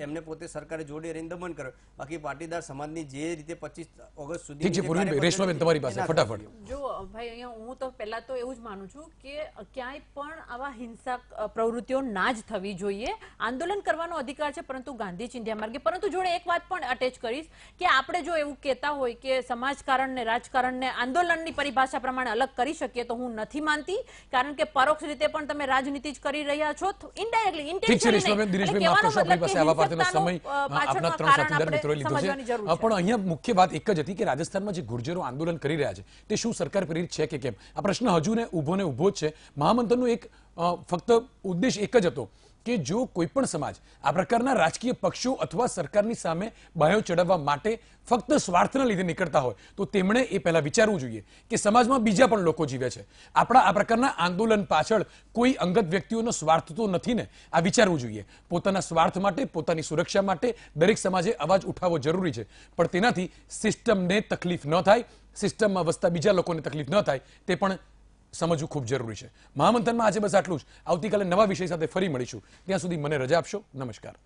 એમને પોતે સરકારે જોડે રહીને દમન કર્યો. બાકી પાટીદાર સમાજની જે રીતે 25 ઓગસ્ટ સુધી ઠીક છે પૂર્વિનભાઈ. રેશમાબેન, તમારી પાસે ફટાફટ. જો ભાઈ, અહીંયા હું તો પહેલા તો એવું જ માનું છું કે ક્યાંય પણ આવા હિંસક પ્રવૃત્તિઓ ના જ થવી જોઈએ. આંદોલન કરવાનો અધિકાર છે, પરંતુ ગાંધી ચિંધ્યા માર્ગે. પરંતુ જોડે એક વાત પણ અટેચ કરીશ કે આપણે જો એવું કહેતા હોય કે સમાજકારણને રાજકારણને આંદોલનની પરિભાષા પ્રમાણે અલગ કરી શકીએ તો હું નથી માનતી. કારણ કે પરોક્ષ રીતે પણ તમે રાજનીતિ જ કરી રહ્યા છો, ઇનડાયરેક્ટલી, ઠીક છે રેશમાબેન, ઇન્ટેન્શનલી. દિનેશભાઈ માફ કરશો, આપણી પાસે આવા પાર્ટીનો સમય આપના ત્રણ સાથીદાર મિત્રોએ લીધો છે. પણ અહીંયા મુખ્ય વાત એક જ હતી કે રાજસ્થાનમાં જે ગુર્જરો આંદોલન કરી રહ્યા છે તે શું સરકાર પ્રેરિત છે કે કેમ? આ પ્રશ્ન હજુ ને ઊભો જ છે. મહામંથનનો એક ફક્ત ઉદ્દેશ એક જ હતો કે જો કોઈ પણ સમાજ આ પ્રકારના રાજકીય પક્ષો અથવા સરકારની સામે બાયો ચડાવવા માટે ફક્ત સ્વાર્થના લીધે નીકળતા હોય તો તેમણે એ પહેલા વિચારવું જોઈએ કે સમાજમાં બીજા પણ લોકો જીવે છે. આપણા આ પ્રકારના આંદોલન પાછળ કોઈ અંગત વ્યક્તિઓનો સ્વાર્થ તો નથી ને, આ વિચારવું જોઈએ. પોતાના સ્વાર્થ માટે, પોતાની સુરક્ષા માટે દરેક સમાજે અવાજ ઉઠાવવો જરૂરી છે, પણ તેનાથી સિસ્ટમને તકલીફ ન થાય, સિસ્ટમમાં વસતા બીજા લોકોને તકલીફ ન થાય તે પણ સમજવું ખૂબ જરૂરી છે. મહામંથનમાં આજે બસ આટલું જ. આવતીકાલે નવા વિષય સાથે ફરી મળીશું. ત્યાં સુધી મને રજા આપશો. નમસ્કાર.